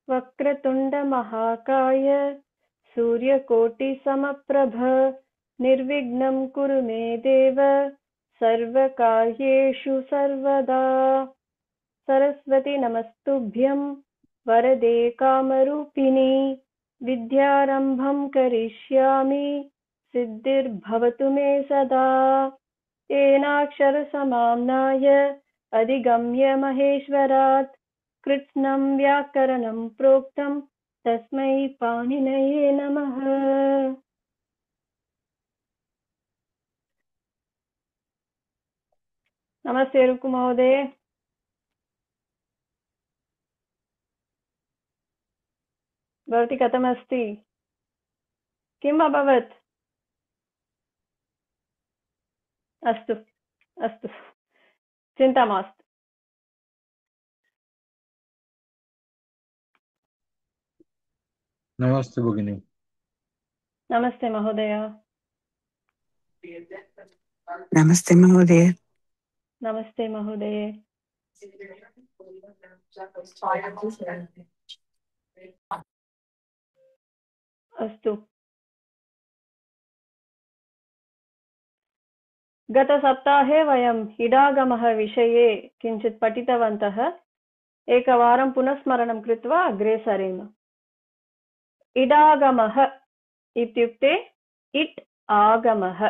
वक्रतुण्डमहाकाय सूर्यकोटिसमप्रभ निर्विघ्नं कुरु मे देव सर्वकार्येषु सर्वदा। सरस्वती नमस्तुभ्यं वरदे कामरूपिणी विद्यारम्भं करिष्यामि सिद्धिर्भवतु मे सदा। येनाक्षरसमाम्नाय अधिगम्य महेश्वरात् कृत्स्नं व्याकरणं प्रोक्तं तस्मै पाणिनये नमः। नमस्ते रुक् महोदय। भवती कथमस्ति? किम् अभवत्? अस्तु अस्तु, चिन्ता मास्तु। नमस्ते भगिनी। नमस्ते महोदय। नमस्ते महोदय। नमस्ते महोदय। अस्तु, गतसप्ताहे वयम् इडागमः विषये किञ्चित् पठितवन्तः। एकवारं पुनस्मरणं कृत्वा अग्रे सरेम। इडागमः इत्युक्ते इट् आगमः।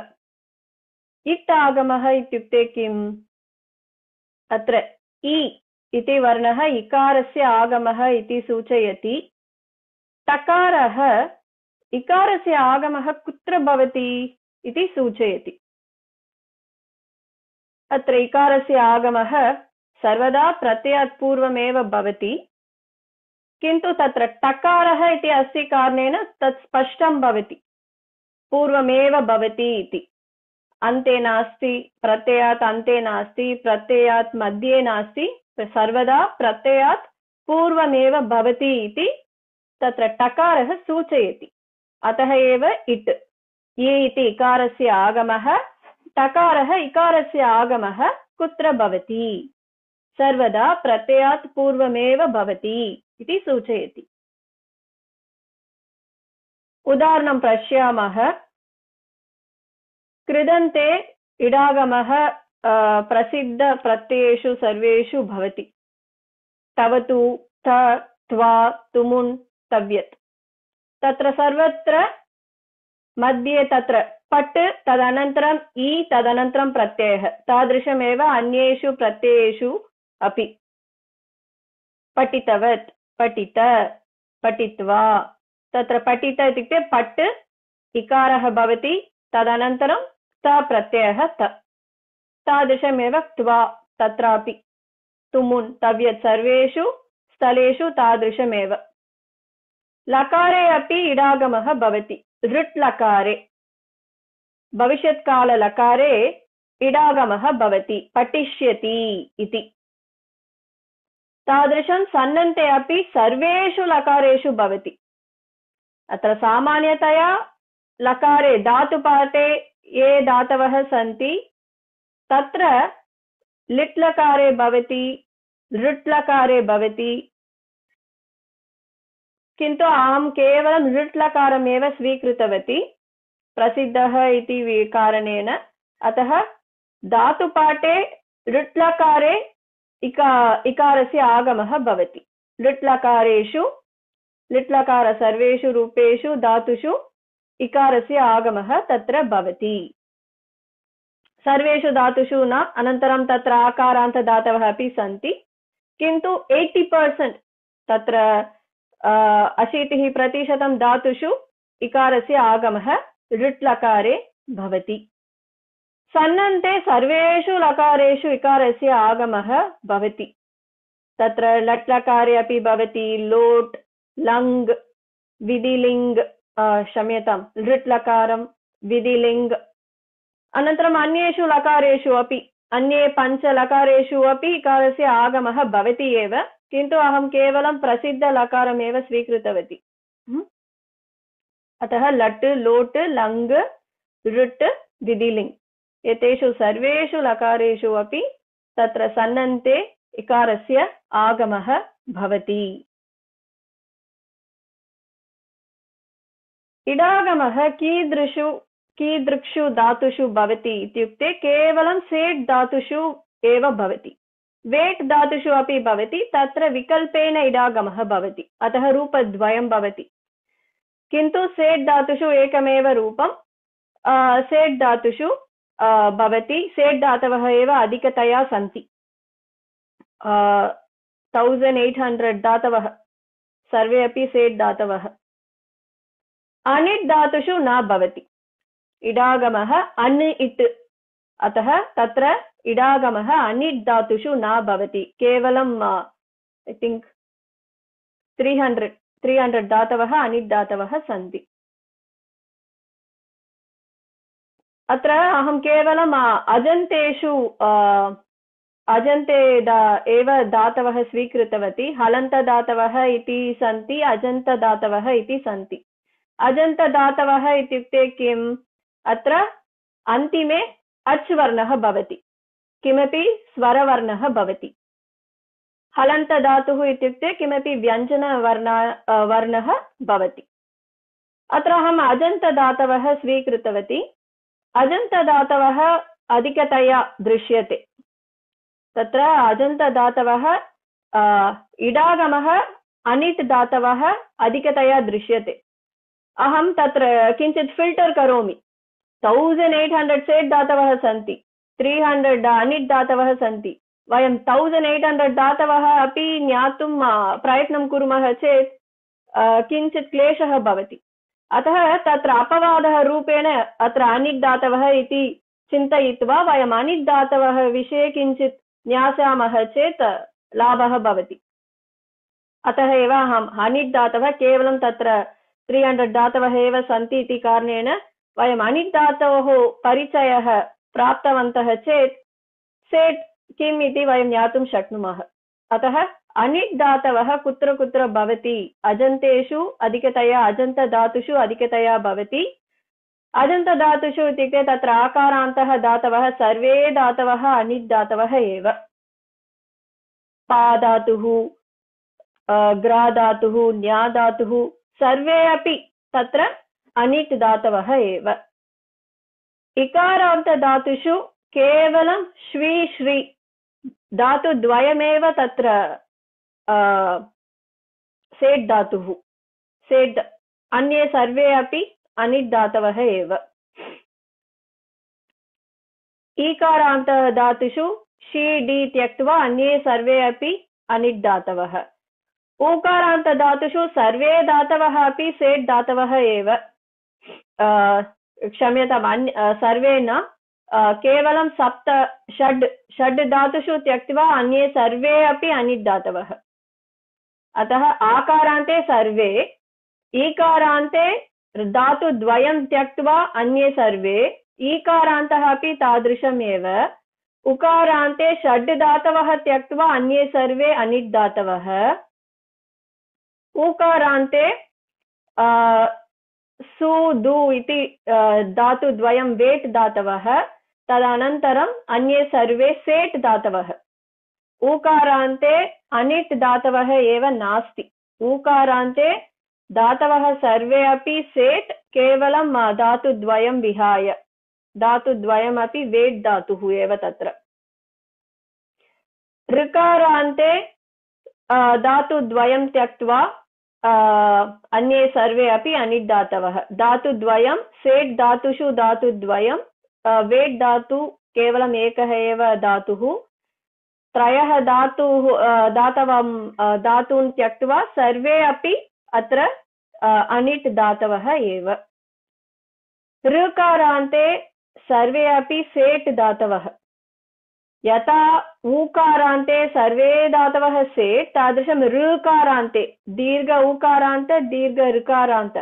इट् आगमः इत्युक्ते किम्? अत्र इ इति वर्णः इकारस्य आगमः इति सूचयति। टकारः इकारस्य आगमः कुत्र भवति इति सूचयति। अत्र इकारस्य आगमः सर्वदा प्रत्ययात् पूर्वमेव भवति, किन्तु तत्र टकारः इति अस्ति कारणेन तत् स्पष्टं भवति, पूर्वमेव भवति इति। अन्ते नास्ति, प्रत्ययात् अन्ते नास्ति, प्रत्ययात् मध्ये नास्ति, सर्वदा प्रत्ययात् पूर्वमेव भवति इति तत्र टकारः सूचयति। अतः एव इट् ये इति इकारस्य आगमः, टकारः इकारस्य आगमः कुत्र भवति? सर्वदा प्रत्ययात् पूर्वमेव भवति इति सूचयति। उदाहरणं पश्यामः। कृदन्ते इडागमः प्रसिद्धप्रत्ययेषु सर्वेषु भवति। तवतु, त, त्वा, तुमुन्, तव्यत्। तत्र सर्वत्र मध्ये तत्र पट् तदनन्तरम् इ तदनन्तरं प्रत्ययः, तादृशमेव अन्येषु प्रत्ययेषु अपि। पठितवत्, पठित, पठित्वा। तत्र पठित इत्युक्ते पट् इकारः भवति, तदनन्तरं त प्रत्ययः त, तादृशमेव त्वा तत्रापि। तुमुन्, तव्यत्, सर्वेषु स्थलेषु तादृशमेव। लकारे अपि इडागमः भवति। ऋट् लकारे, भविष्यत्काललकारे इडागमः भवति, पठिष्यति इति। तादृशं सन्नन्ते अपि सर्वेषु लकारेषु भवति। अत्र सामान्यतया लकारे धातुपाठे ये धातवः सन्ति तत्र लिट् लकारे भवति, ऋट् लकारे भवति, किन्तु अहं केवलं ऋट् लकारमेव स्वीकृतवती प्रसिद्धः इति कारणेन। अतः धातुपाठे ऋट् लकारे इकारस्य आगमः भवति। लिट् लकारेषु, लिट् लकार सर्वेषु रूपेषु धातुषु इकारस्य आगमः तत्र भवति। सर्वेषु धातुषु न, अनन्तरं तत्र आकारान्तदातवः अपि सन्ति, किन्तु 80% तत्र 80% धातुषु इकारस्य आगमः ऋट् लकारे भवति। सन्नन्ते सर्वेषु लकारेषु इकारस्य आगमः भवति। तत्र लट् लकारे अपि भवति, लोट्, लङ्, विधिलिङ्, क्षम्यतां, ऋट् लकारं, विधिलिङ्। अनन्तरम् अन्येषु लकारेषु अपि, अन्ये 5 लकारेषु अपि इकारस्य आगमः भवति एव, किन्तु अहं केवलं प्रसिद्धलकारमेव स्वीकृतवती। अतः लट्, लोट्, लङ्, ऋट्, विधिलिङ् एतेषु सर्वेषु लकारेषु अपि तत्र सन्नन्ते इकारस्य आगमः भवति। इडागमः कीदृक्षु धातुषु भवति इत्युक्ते केवलं सेट् धातुषु एव भवति। वेट् धातुषु अपि भवति, तत्र विकल्पेन इडागमः भवति, अतः रूपद्वयं भवति। किन्तु सेट् धातुषु एकमेव रूपं सेट् धातुषु भवति। सेट् धातवः एव अधिकतया सन्ति। 1800 धातवः सर्वे अपि सेट् धातवः। अनिट् धातुषु न भवति इडागमः अन् इट्, अतः तत्र इडागमः अनिट् धातुषु न भवति। केवलं ऐ थिङ्क् 300 धातवः अनिट् धातवः सन्ति। अत्र अहं केवलम् अजन्ते एव धातवः स्वीकृतवती। हलन्तदातवः इति सन्ति, अजन्तदातवः इति सन्ति। अजन्तदातवः इत्युक्ते किम्? अत्र अन्तिमे अच् वर्णः भवति, किमपि स्वरवर्णः भवति। हलन्तधातुः इत्युक्ते किमपि व्यञ्जनवर्णः भवति। अत्र अहम् अजन्तदातवः स्वीकृतवती। अजन्तदातवः अधिकतया दृश्यते। तत्र अजन्तदातवः इडागमः अनिट् धातवः अधिकतया दृश्यते। अहं तत्र किञ्चित् फिल्टर् करोमि। 1800 सेट् धातवः सन्ति, 300 अनिट् धातवः सन्ति। वयं 1800 धातवः अपि ज्ञातुं प्रयत्नं कुर्मः चेत् किञ्चित् क्लेशः भवति। अतः तत्र अपवादः रूपेण अत्र अनिट् धातवः इति चिन्तयित्वा वयम् अनिट् धातवः विषये किञ्चित् ज्ञास्यामः चेत् लाभः भवति। अतः एव अहम् अनिट् धातवः केवलं तत्र 300 धातवः एव सन्ति इति कारणेन वयम् अनिट् धातोः परिचयः प्राप्तवन्तः चेत् सेट् किम् इति वयं ज्ञातुं शक्नुमः। अतः अनिट् धातवः कुत्र कुत्र भवति? अजन्तेषु अधिकतया, अजन्तधातुषु अधिकतया भवति। अजन्तधातुषु इत्युक्ते तत्र आकारान्तः धातवः सर्वे धातवः अनिट् धातवः एव। पा धातुः, ग्रा धातुः, न्या धातुः सर्वे अपि तत्र अनिट् धातवः एव। इकारान्तधातुषु केवलं श्वी श्री धातुद्वयमेव तत्र सेट् धातुः। सेट्, अन्ये सर्वे अपि अनिट् धातवः एव। ईकारान्तः धातुषु शी डी त्यक्त्वा अन्ये सर्वे अपि अनिट् धातवः। ऊकारान्तधातुषु सर्वे धातवः अपि सेट् धातवः एव। क्षम्यताम्, सर्वे न, केवलं षड् धातुषु त्यक्त्वा अन्ये सर्वे अपि अनिट् धातवः। अतः आकारान्ते सर्वे, ईकारान्ते धातुद्वयं त्यक्त्वा अन्ये सर्वे, ईकारान्तः अपि तादृशमेव। उकारान्ते षड् धातवः त्यक्त्वा अन्ये सर्वे अनिट् धातवः। ऊकारान्ते सु दु इति धातुद्वयं वेट् धातवः, तदनन्तरम् अन्ये सर्वे सेट् धातवः। ऊकारान्ते अनिट् धातवः एव नास्ति। ऊकारान्ते धातवः सर्वे अपि सेट्, केवलं धातुद्वयं विहाय। धातुद्वयमपि वेट् धातुः एव तत्र। ऋकारान्ते धातुद्वयं त्यक्त्वा अन्ये सर्वे अपि अनिट् धातवः। धातुद्वयं सेट् धातुषु धातुद्वयं, वेट् धातु केवलम् एकः एव धातुः। त्रयः धातून् त्यक्त्वा सर्वे अपि अत्र अनिट् धातवः एव। ऋकारान्ते सर्वे अपि सेट् धातवः। यथा ऊकारान्ते सर्वे धातवः सेट्, तादृशं ऋकारान्ते दीर्घ ऊकारान्त दीर्घ ऋकारान्त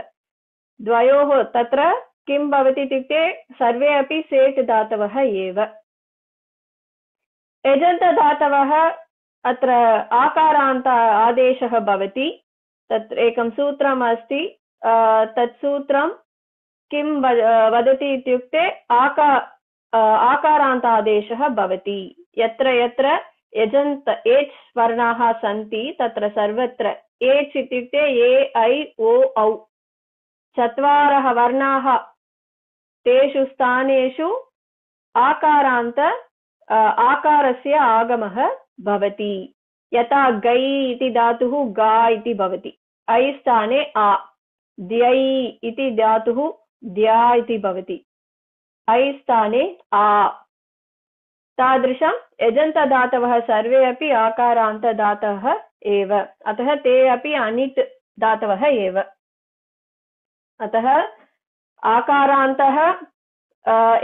द्वयोः तत्र किं भवति इत्युक्ते सर्वे अपि सेट् धातवः एव। यजन्तधातवः अत्र आकारान्त आदेशः भवति। तत्र एकं सूत्रम् अस्ति। तत् सूत्रं किं वदति इत्युक्ते आकारान्तादेशः भवति। यत्र यत्र यजन्त एच् वर्णाः सन्ति तत्र सर्वत्र एच् इत्युक्ते ए ऐ ओ औ चत्वारः वर्णाः तेषु स्थानेषु आकारान्त आकारस्य आगमः भवति। यथा गै इति धातुः गा इति भवति, ऐ स्थाने आ, द्यै इति धातुः द्या इति भवति, ऐ स्थाने आ। तादृशं यजन्तदातवः सर्वे अपि आकारान्तदातवः एव, अतः ते अपि अनिट् धातवः एव। अतः आकारान्तः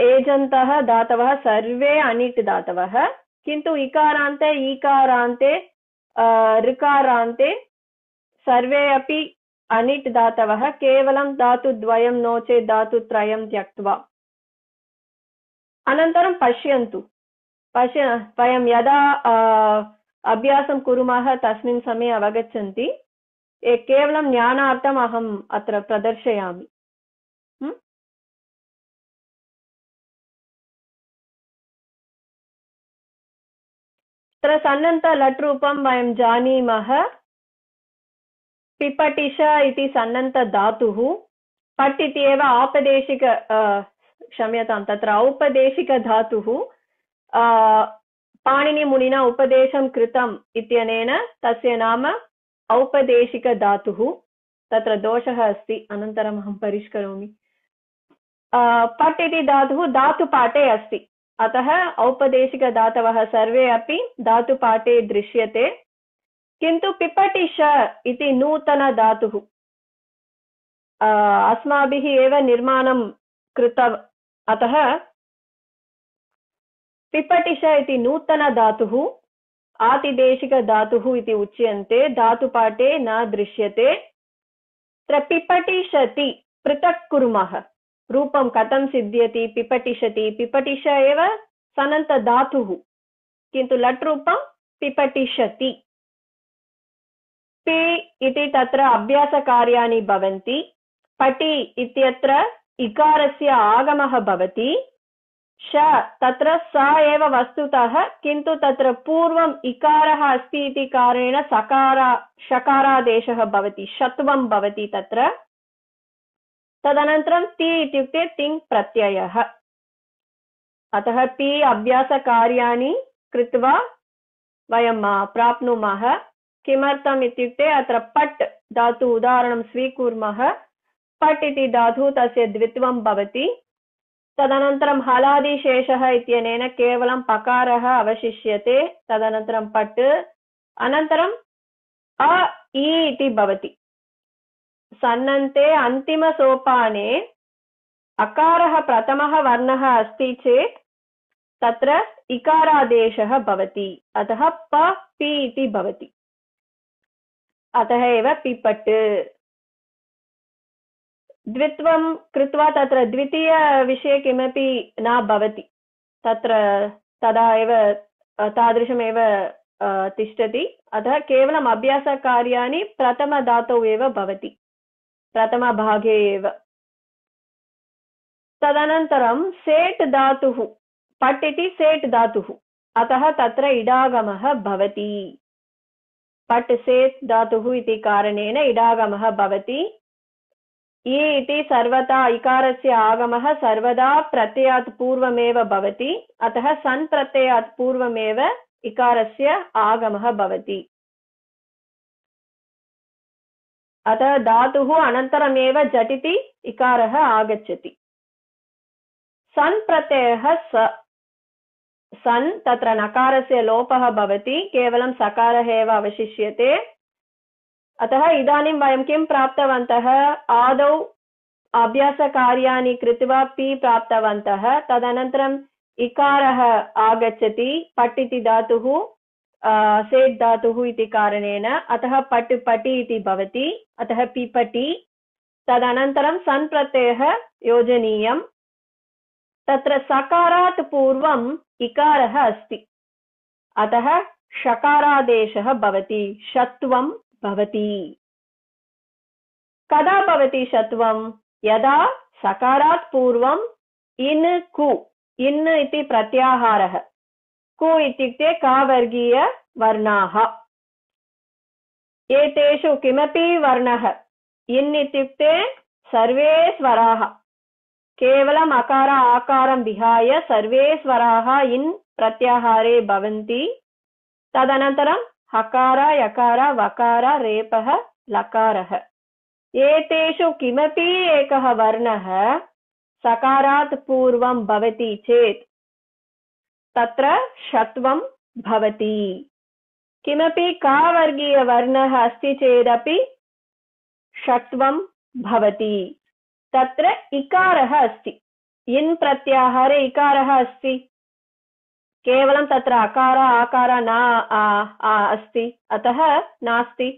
एजन्तः धातवः सर्वे अनिट् धातवः, किन्तु इकारान्ते ईकारान्ते ऋकारान्ते सर्वे अपि अनिट् धातवः, केवलं धातुद्वयं नो चेत् धातुत्रयं त्यक्त्वा। अनन्तरं पश्यन्तु, वयं यदा अभ्यासं कुर्मः तस्मिन् समये अवगच्छन्ति। केवलं ज्ञानार्थम् अहम् अत्र प्रदर्शयामि। अत्र सन्नन्त लट् रूपं वयं जानीमः। पिपटिष इति सन्नन्त धातुः, पट् इति एव औपदेशिक क्षम्यतां तत्र औपदेशिक धातुः पाणिनिमुनिना उपदेशं कृतम् इत्यनेन तस्य नाम औपदेशिक धातुः। तत्र दोषः अस्ति, अनन्तरम् अहं परिष्करोमि। पट् इति धातुः धातुपाठे अस्ति, अतः औपदेशिकधातवः सर्वे अपि धातुपाठे दृश्यते। किन्तु पिपटिष इति नूतनधातुः अस्माभिः एव निर्माणं कृतम्, अतः पिपटिष इति नूतनधातुः आतिदेशिकधातुः इति उच्यन्ते, धातुपाठे न दृश्यते। तत्र पिपटिषति पृथक् कुर्मः, रूपं कथं सिद्ध्यति? पिपटिषति, पिपटिष एव सनन्तधातुः, किन्तु लट् रूपं पिपटिषति। पि इति तत्र अभ्यासकार्याणि भवन्ति। पटि इत्यत्र इकारस्य आगमः भवति। श तत्र स एव वस्तुतः, किन्तु तत्र पूर्वम् इकारः अस्ति इति कारणेन शकारादेशः भवति, षत्वं भवति तत्र। तदनन्तरं ति इत्युक्ते तिङ् प्रत्ययः। अतः पि अभ्यासकार्याणि कृत्वा वयं प्राप्नुमः। किमर्थम् इत्युक्ते अत्र पट् धातु उदाहरणं स्वीकुर्मः। पट् इति धातुः तस्य द्वित्वं भवति। तदनन्तरं हलादिशेषः इत्यनेन केवलं पकारः अवशिष्यते। तदनन्तरं पट्, अनन्तरम् अ इ इति भवति। सन्नन्ते अन्तिमसोपाने अकारः प्रथमः वर्णः अस्ति चेत् तत्र इकारादेशः भवति, अतः प पि इति भवति। अतः एव पिपट्। द्वित्वं कृत्वा तत्र द्वितीयविषये किमपि न भवति, तत्र तदा एव तादृशमेव तिष्ठति। अतः केवलम् अभ्यासकार्याणि प्रथमधातौ एव भवति, प्रथमभागे एव। तदनन्तरं सेट् धातुः, पट् इति सेट् धातुः, अतः तत्र इडागमः भवति। पट् सेट् धातुः इति कारणेन इडागमः भवति। इ इति सर्वदा इकारस्य आगमः सर्वदा प्रत्ययात् पूर्वमेव भवति, अतः सन् प्रत्ययात् पूर्वमेव इकारस्य आगमः भवति। अतः धातुः अनन्तरमेव झटिति इकारः आगच्छति। सन् प्रत्ययः स, सन् तत्र नकारस्य लोपः भवति, केवलं सकारः एव अवशिष्यते। अतः इदानीं वयं किं प्राप्तवन्तः? आदौ अभ्यासकार्याणि कृत्वा पि प्राप्तवन्तः। तदनन्तरम् इकारः आगच्छति, पट् इति धातुः सेट् धातुः इति कारणेन, अतः पट् पटि इति भवति, अतः पिपटि। तदनन्तरं सन् प्रत्ययः योजनीयम्। तत्र सकारात् पूर्वम् इकारः अस्ति, अतः षकारादेशः भवति, षत्वं भवति। कदा भवति षत्वं? यदा सकारात् पूर्वम् इन् कु, इन् इति प्रत्याहारः, कु इत्युक्ते कावर्गीय वर्णाः। एतेषु किमपि वर्णः, इन् इत्युक्ते सर्वे स्वराः केवलम् अकार आकारं विहाय सर्वे स्वराः इन् प्रत्याहारे भवन्ति। तदनन्तरं हकार यकार वकार रेपः लकारः। एतेषु किमपि एकः वर्णः सकारात् पूर्वं भवति चेत् तत्र षत्वं भवति। किमपि का वर्गीयवर्णः अस्ति चेदपि षत्वं भवति। तत्र इकारः अस्ति, इन् प्रत्याहारे इकारः अस्ति, केवलं तत्र अकार आकार न अस्ति, अतः नास्ति।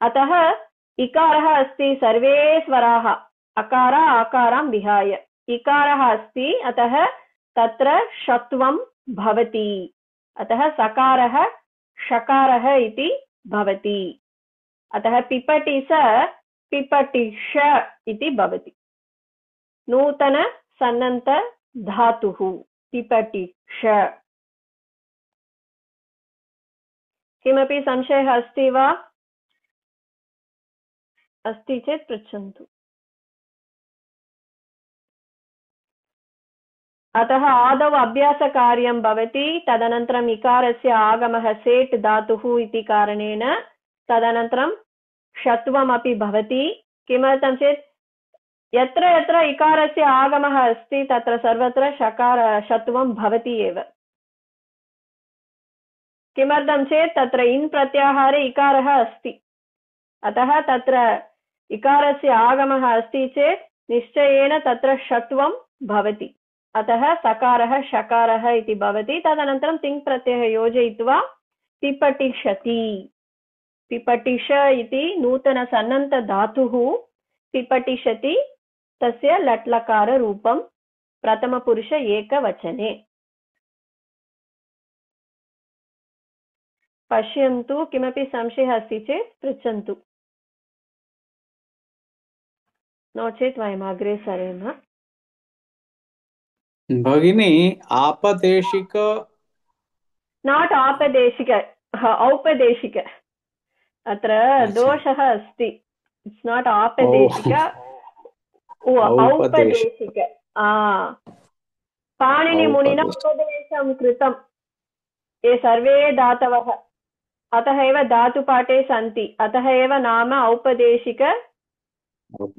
अतः इकारः अस्ति, सर्वे स्वराः अकार आकारं विहाय इकारः अस्ति, अतः तत्र षत्वं भवति। अतः सकारः षकारः इति भवति। अतः पिपटि स पिपटिष इति भवति। नूतन सन्नन्त धातुः पिपटिष। किमपि संशयः अस्ति वा? अस्ति चेत् पृच्छन्तु। अतः आदौ अभ्यासकार्यं भवति, तदनन्तरम् इकारस्य आगमः सेट् धातुः इति कारणेन तदनन्तरं षत्वमपि भवति। किमर्थं चेत् यत्र यत्र इकारस्य आगमः अस्ति तत्र सर्वत्र षत्वं भवति एव। किमर्थं चेत् तत्र इन् प्रत्याहारे इकारः अस्ति, अतः तत्र इकारस्य आगमः अस्ति चेत् निश्चयेन तत्र षत्वं भवति। अतः सकारः षकारः इति भवति। तदनन्तरं तिङ् प्रत्ययः योजयित्वा पिपटिषति। पिपटिष इति नूतनसन्नन्तधातुः पिपटिषति, तस्य लट्लकाररूपं प्रथमपुरुष एकवचने। पश्यन्तु, किमपि संशयः अस्ति चेत् पृच्छन्तु, नो चेत् वयम् अग्रे सरेम। भगिनी आपदेशिक नाट् आपदेशिक, औपदेशिक। अत्र दोषः अस्ति। It's not आपदेशिक, औपदेशिक। पाणिनिमुनिना उपदेशं कृतं ये सर्वे धातवः, अतः एव धातुपाठे सन्ति, अतः एव नाम औपदेशिक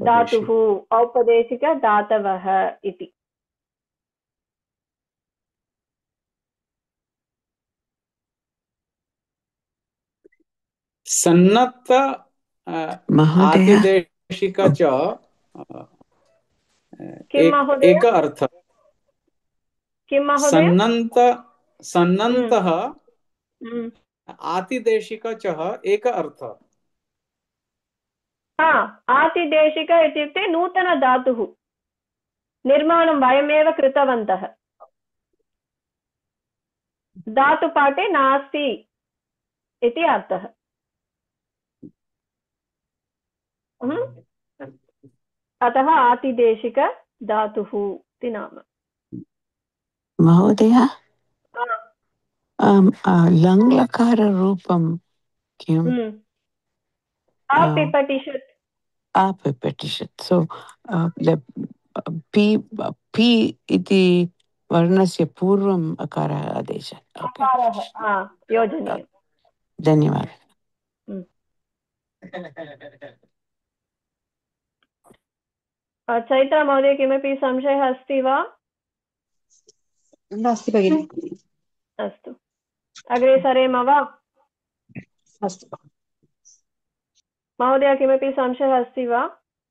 धातुः, औपदेशिक धातवः इति। सन्नत्त आतिदेशिक च एक अर्थ। किं महोदय? सन्नन्तः आतिदेशिक च एक अर्थ। आतिदेशिक इत्युक्ते नूतनधातुः निर्माणं वयमेव कृतवन्तः, धातुपाठे नास्ति इति अर्थः। अतः आतिदेशिक धातुः इति नाम। महोदय, लङ्लकाररूपं किम्? अपिपठिषत्। अपिपठिषत्। सो पि इति वर्णस्य पूर्वम् अकारः आदेशः योजनीयः। धन्यवादः। चैत्रा महोदय, किमपि संशयः अस्ति वा? नास्ति भगिनि। अस्तु, अग्रे सरेम वा? अस्तु महोदय, किमपि संशयः अस्ति वा?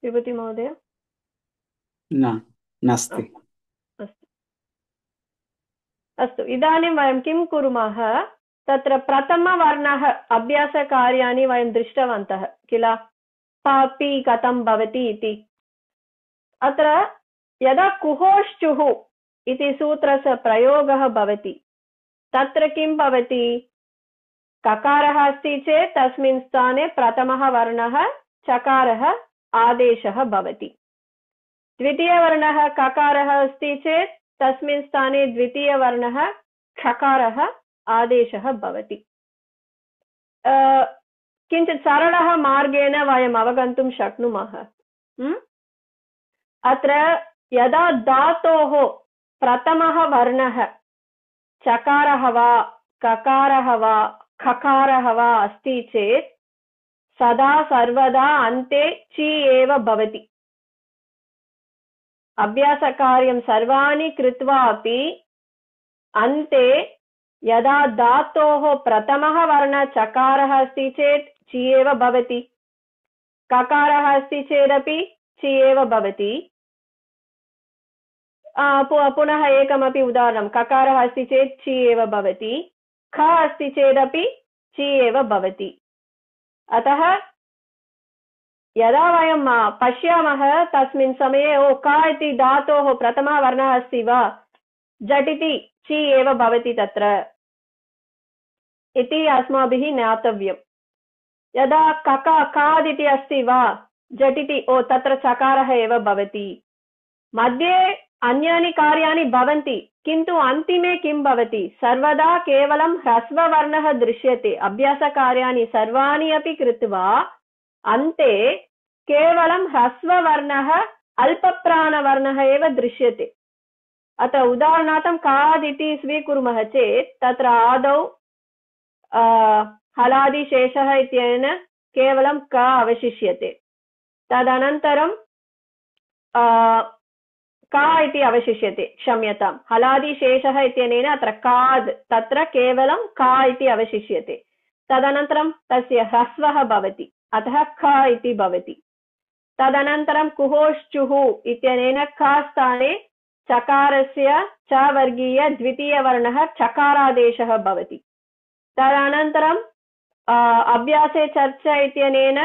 विभूति महोदय? नास्ति। अस्तु, इदानीं वयं किं कुर्मः? तत्र प्रथमवर्णः अभ्यासकार्याणि वयं दृष्टवन्तः किल, पि कथं भवति इति। अत्र यदा कुहोश्चुः इति सूत्रस्य प्रयोगः भवति, तत्र किं भवति? ककारः अस्ति चेत् तस्मिन् स्थाने प्रथमः वर्णः चकारः आदेशः भवति। द्वितीयवर्णः ककारः अस्ति चेत् तस्मिन् स्थाने द्वितीयवर्णः क्षकारः आदेशः भवति। किञ्चित् सरलः मार्गेण वयम् अवगन्तुं शक्नुमः। अत्र यदा धातोः प्रथमः वर्णः चकारः वा ककारः वा खकारः वा अस्ति चेत् सदा सर्वदा अन्ते ची एव भवति। अभ्यासकार्यं सर्वाणि कृत्वा अपि अन्ते यदा धातोः प्रथमः वर्णः चकारः अस्ति चेत् ची एव भवति, ककारः अस्ति चेदपि ची एव भवति। पुनः एकमपि उदाहरणं, ककारः अस्ति चेत् ची एव भवति, ख अस्ति चेदपि ची एव भवति। अतः यदा वयं पश्यामः तस्मिन् समये ओ क इति धातोः प्रथमः वर्णः अस्ति वा, झटिति ची एव भवति तत्र इति अस्माभिः ज्ञातव्यम्। यदा कादिति अस्ति वा, झटिति ओ तत्र चकारः एव भवति। मध्ये अन्यानि कार्याणि भवन्ति, किन्तु अन्तिमे किं भवति, सर्वदा केवलं ह्रस्ववर्णः दृश्यते। अभ्यासकार्याणि सर्वाणि अपि कृत्वा अन्ते केवलं ह्रस्ववर्णः अल्पप्राणवर्णः एव दृश्यते। अतः उदाहरणार्थं कादिति स्वीकुर्मः चेत् तत्र आदौ हलादिशेषः इत्यनेन केवलं क अवशिष्यते, तदनन्तरं का इति अवशिष्यते, क्षम्यतां, हलादिशेषः इत्यनेन अत्र काद्, तत्र केवलं का इति अवशिष्यते। तदनन्तरं तस्य ह्रस्वः भवति, अतः ख इति भवति। तदनन्तरं कुहोश्चुः इत्यनेन क स्थाने चकारस्य च वर्गीय द्वितीयवर्णः चकारादेशः भवति। तदनन्तरं अभ्यासे चर्चा इत्यनेन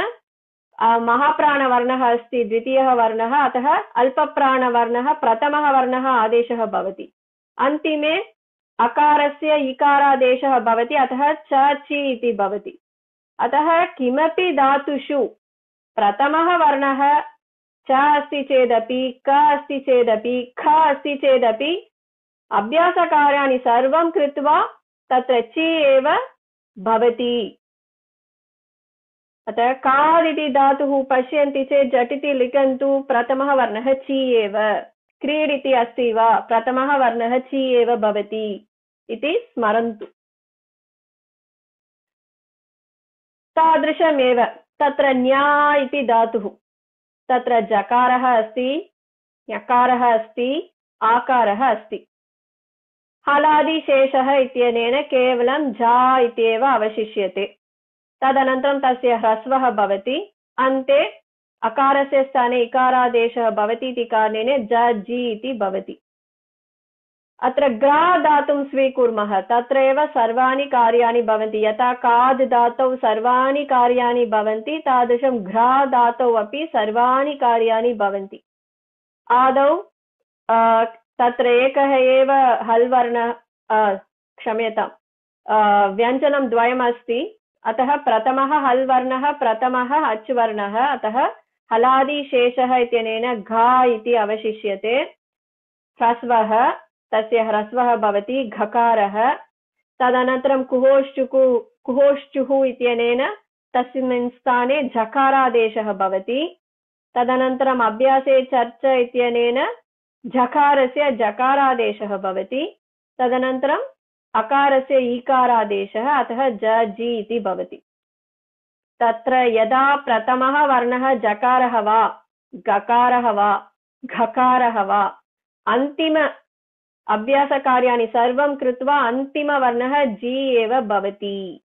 महाप्राणवर्णः अस्ति द्वितीयः वर्णः, अतः अल्पप्राणवर्णः प्रथमः वर्णः आदेशः भवति। अन्तिमे अकारस्य इकारादेशः भवति, अतः च ची इति भवति। अतः किमपि धातुषु प्रथमः वर्णः च अस्ति चेदपि, क अस्ति चेदपि, ख अस्ति चेदपि अभ्यासकार्याणि सर्वं कृत्वा तत्र ची एव भवति। अतः कादिति धातुः पश्यन्ति चेत् झटिति लिखन्तु, प्रथमः वर्णः ची एव। क्रीडिति अस्ति वा, प्रथमः वर्णः ची एव भवति इति स्मरन्तु। तादृशमेव तत्र न्या इति धातुः, तत्र जकारः अस्ति, ञकारः अस्ति, आकारः अस्ति। हलादिशेषः इत्यनेन केवलं झा इत्येव अवशिष्यते। तदनन्तरं तस्य ह्रस्वः भवति, अन्ते अकारस्य स्थाने इकारादेशः भवति इति कारणेन ज जी इति भवति। अत्र ग्रा धातुं स्वीकुर्मः, तत्र एव सर्वाणि कार्याणि भवन्ति। यथा काद् धातौ सर्वाणि कार्याणि भवन्ति, तादृशं घ्रा धातौ अपि सर्वाणि कार्याणि भवन्ति। आदौ तत्र एकः एव हल् वर्णः, क्षम्यतां, व्यञ्जनं द्वयम् अस्ति, अतः प्रथमः हल् वर्णः, प्रथमः अच् वर्णः, अतः हलादिशेषः इत्यनेन घा इति अवशिष्यते। ह्रस्वः, तस्य ह्रस्वः भवति घकारः। तदनन्तरं कुहोश्चुः इत्यनेन तस्मिन् स्थाने झकारादेशः भवति। तदनन्तरम् अभ्यासे चर्च इत्यनेन झकारस्य जकारादेशः भवति। तदनन्तरम् अकारस्य ईकारादेशः, अतः ज जी इति भवति। तत्र यदा प्रथमः वर्णः जकारः वा, गकारः वा, घकारः वा, अन्तिम अभ्यासकार्याणि सर्वं कृत्वा अन्तिमवर्णः जी एव भवति।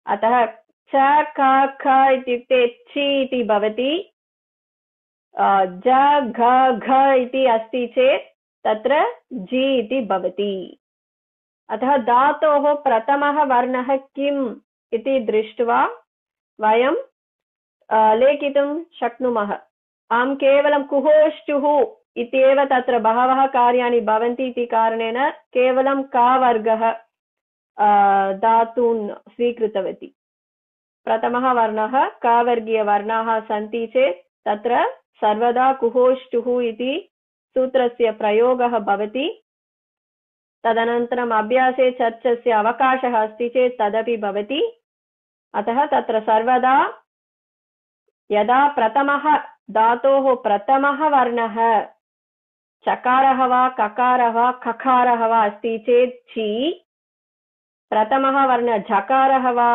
अतः च क ख इत्युक्ते छि इति भवति। ज घ घ इति अस्ति चेत् तत्र जी इति भवति। अतः धातोः प्रथमः वर्णः किम् इति दृष्ट्वा वयं लेखितुं शक्नुमः। अहं केवलं कुहोश्चुः इत्येव तत्र बहवः कार्याणि भवन्ति इति कारणेन केवलं का वर्गः धातून् स्वीकृतवती। प्रथमः वर्णः का वर्गीयवर्णाः सन्ति चेत् तत्र सर्वदा कुहोश्चुः इति सूत्रस्य प्रयोगः भवति। तदनन्तरम् अभ्यासे चर्चस्य अवकाशः अस्ति चेत् तदपि भवति। अतः तत्र सर्वदा यदा प्रथमः धातोः प्रथमः वर्णः चकारः वा ककारः वा खकारः वा अस्ति चेत् छि, प्रथमः वर्णः झकारः वा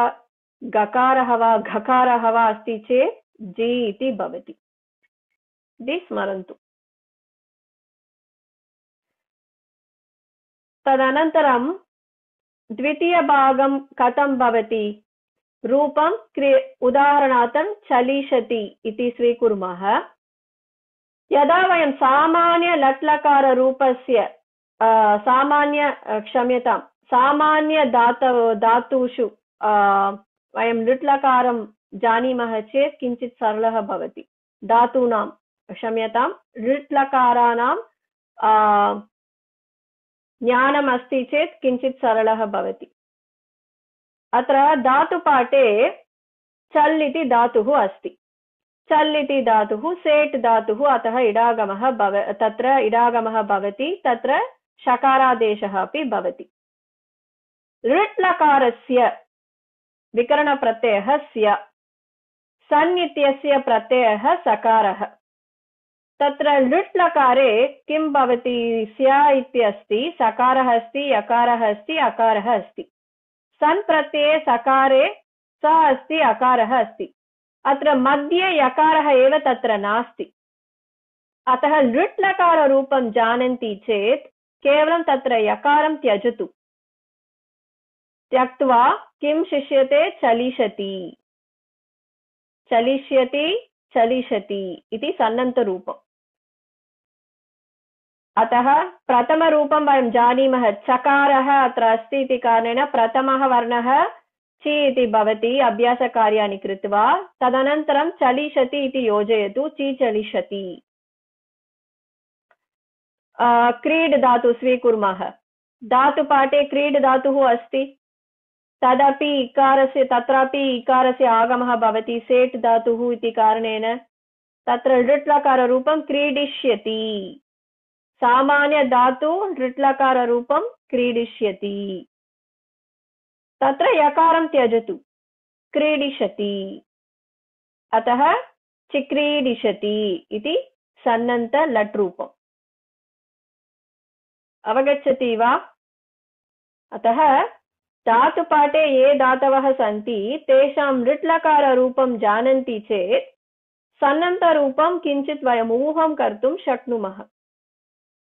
गकारः वा घकारः वा अस्ति चेत् जि इति भवति। इति स्मरन्तु। तदनन्तरं द्वितीयभागं कथं भवति? रूपं उदाहरणार्थं चलिष्यति इति स्वीकुर्मः। यदा वयं सामान्य लट्लकाररूपस्य सामान्य धातुषु वयं लृट्लकारं जानीमः चेत् किञ्चित् सरलः भवति। धातूनां क्षम्यतां लृट्लकाराणां ज्ञानम् अस्ति चेत् किञ्चित् सरलः भवति। अत्र धातुपाठे चल् इति धातुः अस्ति। चल् इति धातुः सेट् धातुः, अतः इडागमः तत्र इडागमः भवति, तत्र शकारादेशः अपि भवति। लृट्लकारस्य विकरणप्रत्ययः स्य, सन् इत्यस्य प्रत्ययः सकारः। तत्र लृट्लकारे किं भवति? स्य इत्यस्ति, सकारः अस्ति, यकारः अस्ति, अकारः अस्ति। सन् प्रत्यये सकारे स अस्ति, अकारः अस्ति। अत्र मध्ये यकारः एव तत्र नास्ति। अतः लृट्लकाररूपं जानन्ति चेत् केवलं तत्र यकारं त्यजतु। त्यक्त्वा किं शिष्यते? चलिष्यति, चलिष्यति, चलिष्यति इति सन्नन्तरूपम्। अतः प्रथमरूपं वयं जानीमः, चकारः अत्र अस्ति इति कारणेन प्रथमः वर्णः चि इति भवति अभ्यासकार्याणि कृत्वा। तदनन्तरं चलिष्यति इति योजयतु, चि चलिष्यति। क्रीड् धातु स्वीकुर्मः। धातुपाठे क्रीड् धातुः अस्ति, तदपि इकारस्य, तत्रापि इकारस्य आगमः भवति सेट् धातुः इति कारणेन तत्र लृट्लकाररूपं क्रीडिष्यति। सामान्य धातु लृट्लकाररूपं क्रीडिष्यति। तत्र यकारं त्यजतु, क्रीडिष्यति। अतः चिक्रीडिष्यति इति सन्नन्त लट् रूपम्। अवगच्छति वा? अतः धातुपाठे ये धातवः सन्ति तेषां लृट्लकाररूपं जानन्ति चेत् सन्नन्तरूपं किञ्चित् वयम् ऊहं कर्तुं शक्नुमः।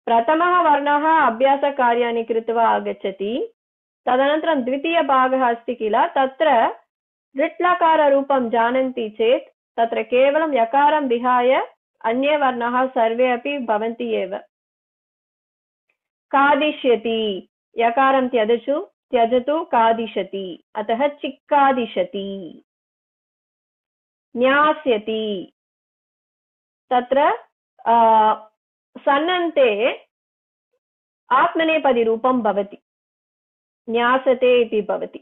प्रथमः वर्णः अभ्यासकार्याणि कृत्वा आगच्छति, तदनन्तरं द्वितीयभागः अस्ति किल, तत्र लृट्लकाररूपं जानन्ति चेत् तत्र केवलं यकारं विहाय अन्ये वर्णाः सर्वे अपि भवन्ति एव। खादिष्यति, यकारं त्यजतु, खादिष्यति, अतः चिक्खादिष्यति। न्यास्यति, तत्र सन्नन्ते आत्मनेपदिरूपं भवति, न्यासते इति भवति।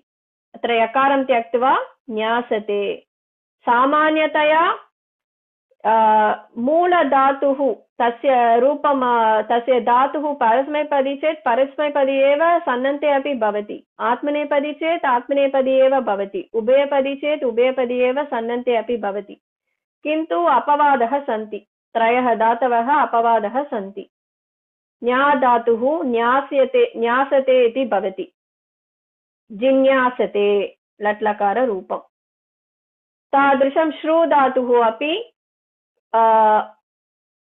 अत्र यकारं त्यक्त्वा न्यासते। सामान्यतया मूलधातुः तस्य रूपं, तस्य धातुः परस्मैपदी चेत् परस्मैपदी एव सन्नन्ते अपि भवति, आत्मनेपदी चेत् आत्मनेपदी एव भवति, उभयपदी चेत् उभयपदी एव सन्नन्ते अपि भवति। किन्तु अपवादः सन्ति, त्रयः धातवः अपवादः सन्ति। न्या धातुः न्यासते इति भवति, जिज्ञासते लट्लकाररूपम्। तादृशं श्रु धातुः अपि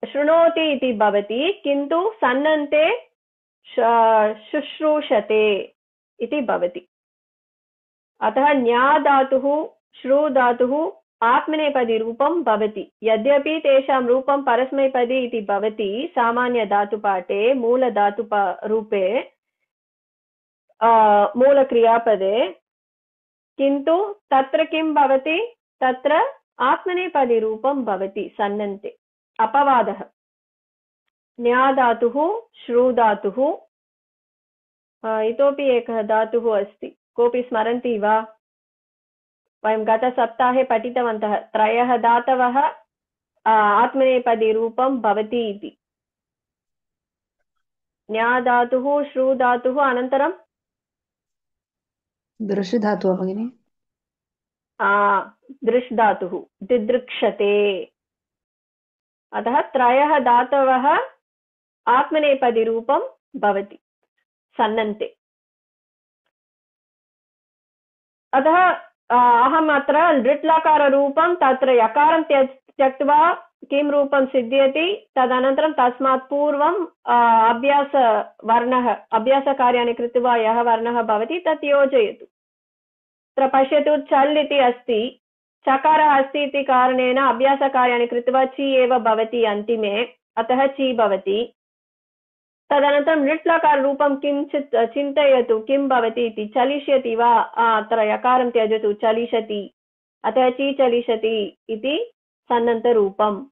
शृणोति इति भवति, किन्तु सन्नन्ते शुश्रूषते इति भवति। अतः न्या धातुः श्रु धातुः आत्मनेपदी-रूपं भवति, यद्यपि तेषां रूपं परस्मैपदी इति भवति सामान्यधातुपाठे मूलधातुरूपे मूलक्रियापदे, किन्तु तत्र किं भवति? तत्र आत्मनेपदी-रूपं भवति सन्नन्ते, अपवादः। न्या धातुः श्रु धातुः, इतोपि एकः धातुः अस्ति, कोऽपि स्मरन्ति वा? वयं गतसप्ताहे पठितवन्तः, त्रयः धातवः आत्मनेपदी-रूपं भवति इति। न्या धातुः श्रु धातुः, अनन्तरं दृश् धातुः भगिनि, दृश् धातुः, दिदृक्षते। अतः त्रयः धातवः आत्मनेपदिरूपं भवति सन्नन्ते। अतः अहम् अत्र लृट्लकाररूपं तत्र यकारं त्यक्त्वा किं रूपं सिद्ध्यति, तदनन्तरं तस्मात् पूर्वम् अभ्यासवर्णः अभ्यासकार्याणि कृत्वा यः वर्णः भवति तत् योजयतु। अत्र पश्यतु, चल् इति अस्ति, चकारः अस्ति इति कारणेन अभ्यासकार्याणि कृत्वा ची एव भवति अन्तिमे, अतः ची भवति। तदनन्तरं लृट्लकाररूपं किञ्चित् चिन्तयतु किं भवति इति, चलिष्यति वा, अत्र यकारं त्यजतु, चलिष्यति, अतः ची चलिष्यति इति सन्नन्तरूपम्।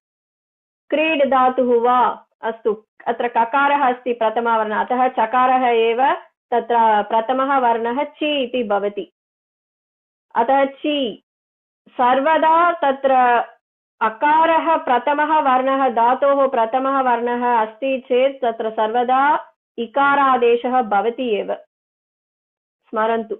क्रीड् धातुः वा, अस्तु, अत्र ककारः अस्ति प्रथमवर्णः, अतः चकारः एव तत्र प्रथमः वर्णः ची इति भवति। अतः ची सर्वदा तत्र अकारः प्रथमः वर्णः धातोः प्रथमः वर्णः अस्ति चेत् तत्र सर्वदा इकारादेशः भवति एव, स्मरन्तु।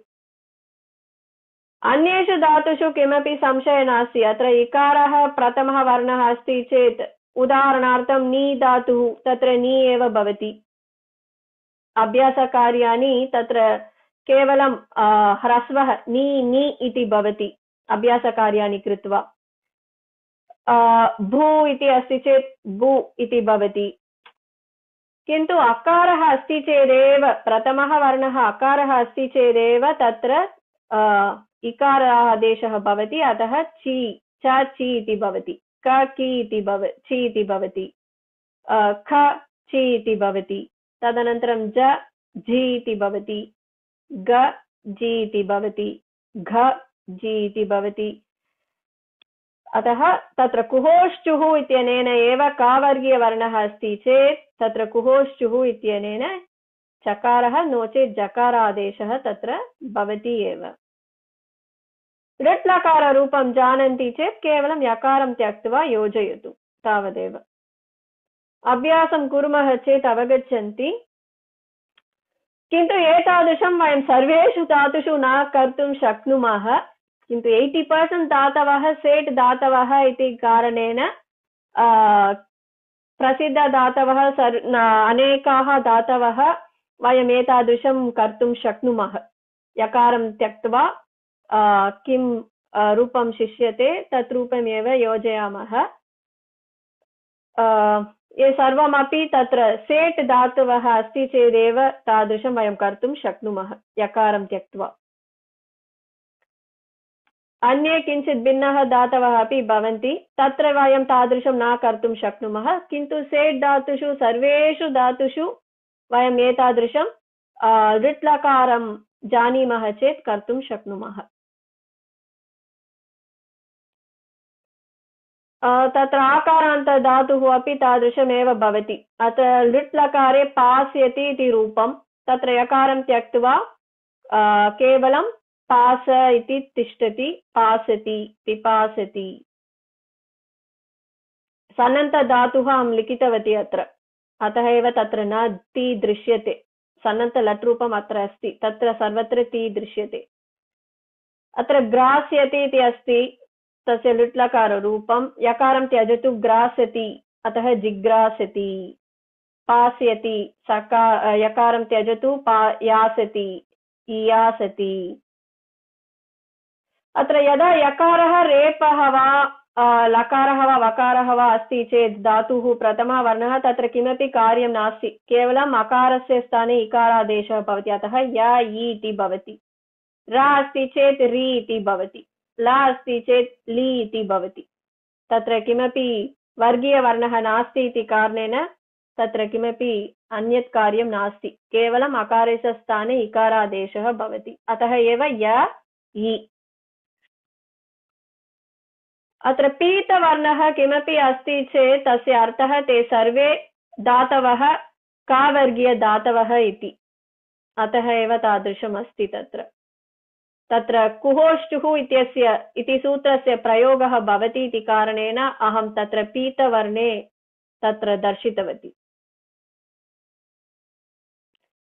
अन्येषु धातुषु किमपि संशयः नास्ति। अत्र इकारः प्रथमः वर्णः अस्ति चेत् उदाहरणार्थं नी धातुः, तत्र नी एव भवति। अभ्यासकार्याणि तत्र केवलं ह्रस्वः नी नी इति भवति अभ्यासकार्याणि कृत्वा। भू इति अस्ति चेत् भू इति भवति। किन्तु अकारः अस्ति चेदेव, प्रथमः वर्णः अकारः अस्ति चेदेव तत्र इकारादेशः भवति, अतः ची च ची इति भवति, क की इति ची इति भवति, ख ची इति भवति, तदनन्तरं ज जी इति भवति, ग जी इति भवति, घ जी इति भवति। अतः तत्र कुहोश्चुः इत्यनेन एव कावर्गीयवर्णः अस्ति चेत् तत्र कुहोश्चुः इत्यनेन चकारः नो चेत् जकारादेशः तत्र भवति एव। लृट्लकाररूपं जानन्ति चेत् केवलं यकारं त्यक्त्वा योजयतु, तावदेव। अभ्यासं कुर्मः चेत् अवगच्छन्ति। किन्तु एतादृशं वयं सर्वेषु धातुषु न कर्तुं शक्नुमः। किन्तु 80% धातवः सेट् धातवः इति कारणेन प्रसिद्धधातवः अनेकाः धातवः वयम् एतादृशं कर्तुं शक्नुमः। यकारं त्यक्त्वा किं रूपं शिष्यते तत् रूपमेव योजयामः। ये सर्वमपि तत्र सेट् धातवः अस्ति चेदेव तादृशं वयं कर्तुं शक्नुमः यकारं त्यक्त्वा। अन्ये किञ्चित् भिन्नः धातवः अपि भवन्ति, तत्र वयं तादृशं न कर्तुं शक्नुमः। किन्तु सेट् धातुषु सर्वेषु धातुषु वयम् एतादृशं लृट्लकारं जानीमः चेत् कर्तुं शक्नुमः। तत्र आकारान्तधातुः अपि तादृशमेव भवति। अत्र लृट्लकारे पास्यति इति रूपं, तत्र यकारं त्यक्त्वा केवलं पास इति तिष्ठति, पासति, पिपासति। सन्नन्तधातुः अहं लिखितवती अत्र, अतः एव तत्र न ति दृश्यते। सन्नन्तलट् रूपम् अत्र अस्ति, तत्र सर्वत्र ति दृश्यते। अत्र ग्रास्यति इति अस्ति, तस्य लृट्लकाररूपं। यकारं त्यजतु, ग्रासति, अतः जिग्रासति। पास्यति, यकारं त्यजतु, यासति, इयासति। अत्र यदा यकारः रेपः वा लकारः वा वकारः वा अस्ति चेत् धातुः प्रथमः वर्णः, तत्र किमपि कार्यं नास्ति, केवलम् अकारस्य स्थाने इकारादेशः भवति, अतः य इ इति भवति। र अस्ति चेत् रि इति भवति, ल अस्ति चेत् लि इति भवति। तत्र किमपि वर्गीयवर्णः नास्ति इति कारणेन तत्र किमपि अन्यत् कार्यं नास्ति, केवलम् अकारस्य स्थाने इकारादेशः भवति, अतः एव य इ। अत्र पीतवर्णः किमपि अस्ति चेत् तस्य अर्थः ते सर्वे धातवः कावर्गीयधातवः इति, अतः एव तादृशम् अस्ति। तत्र कुहोष्टुः इति सूत्रस्य प्रयोगः भवति इति कारणेन अहं तत्र पीतवर्णे तत्र दर्शितवती।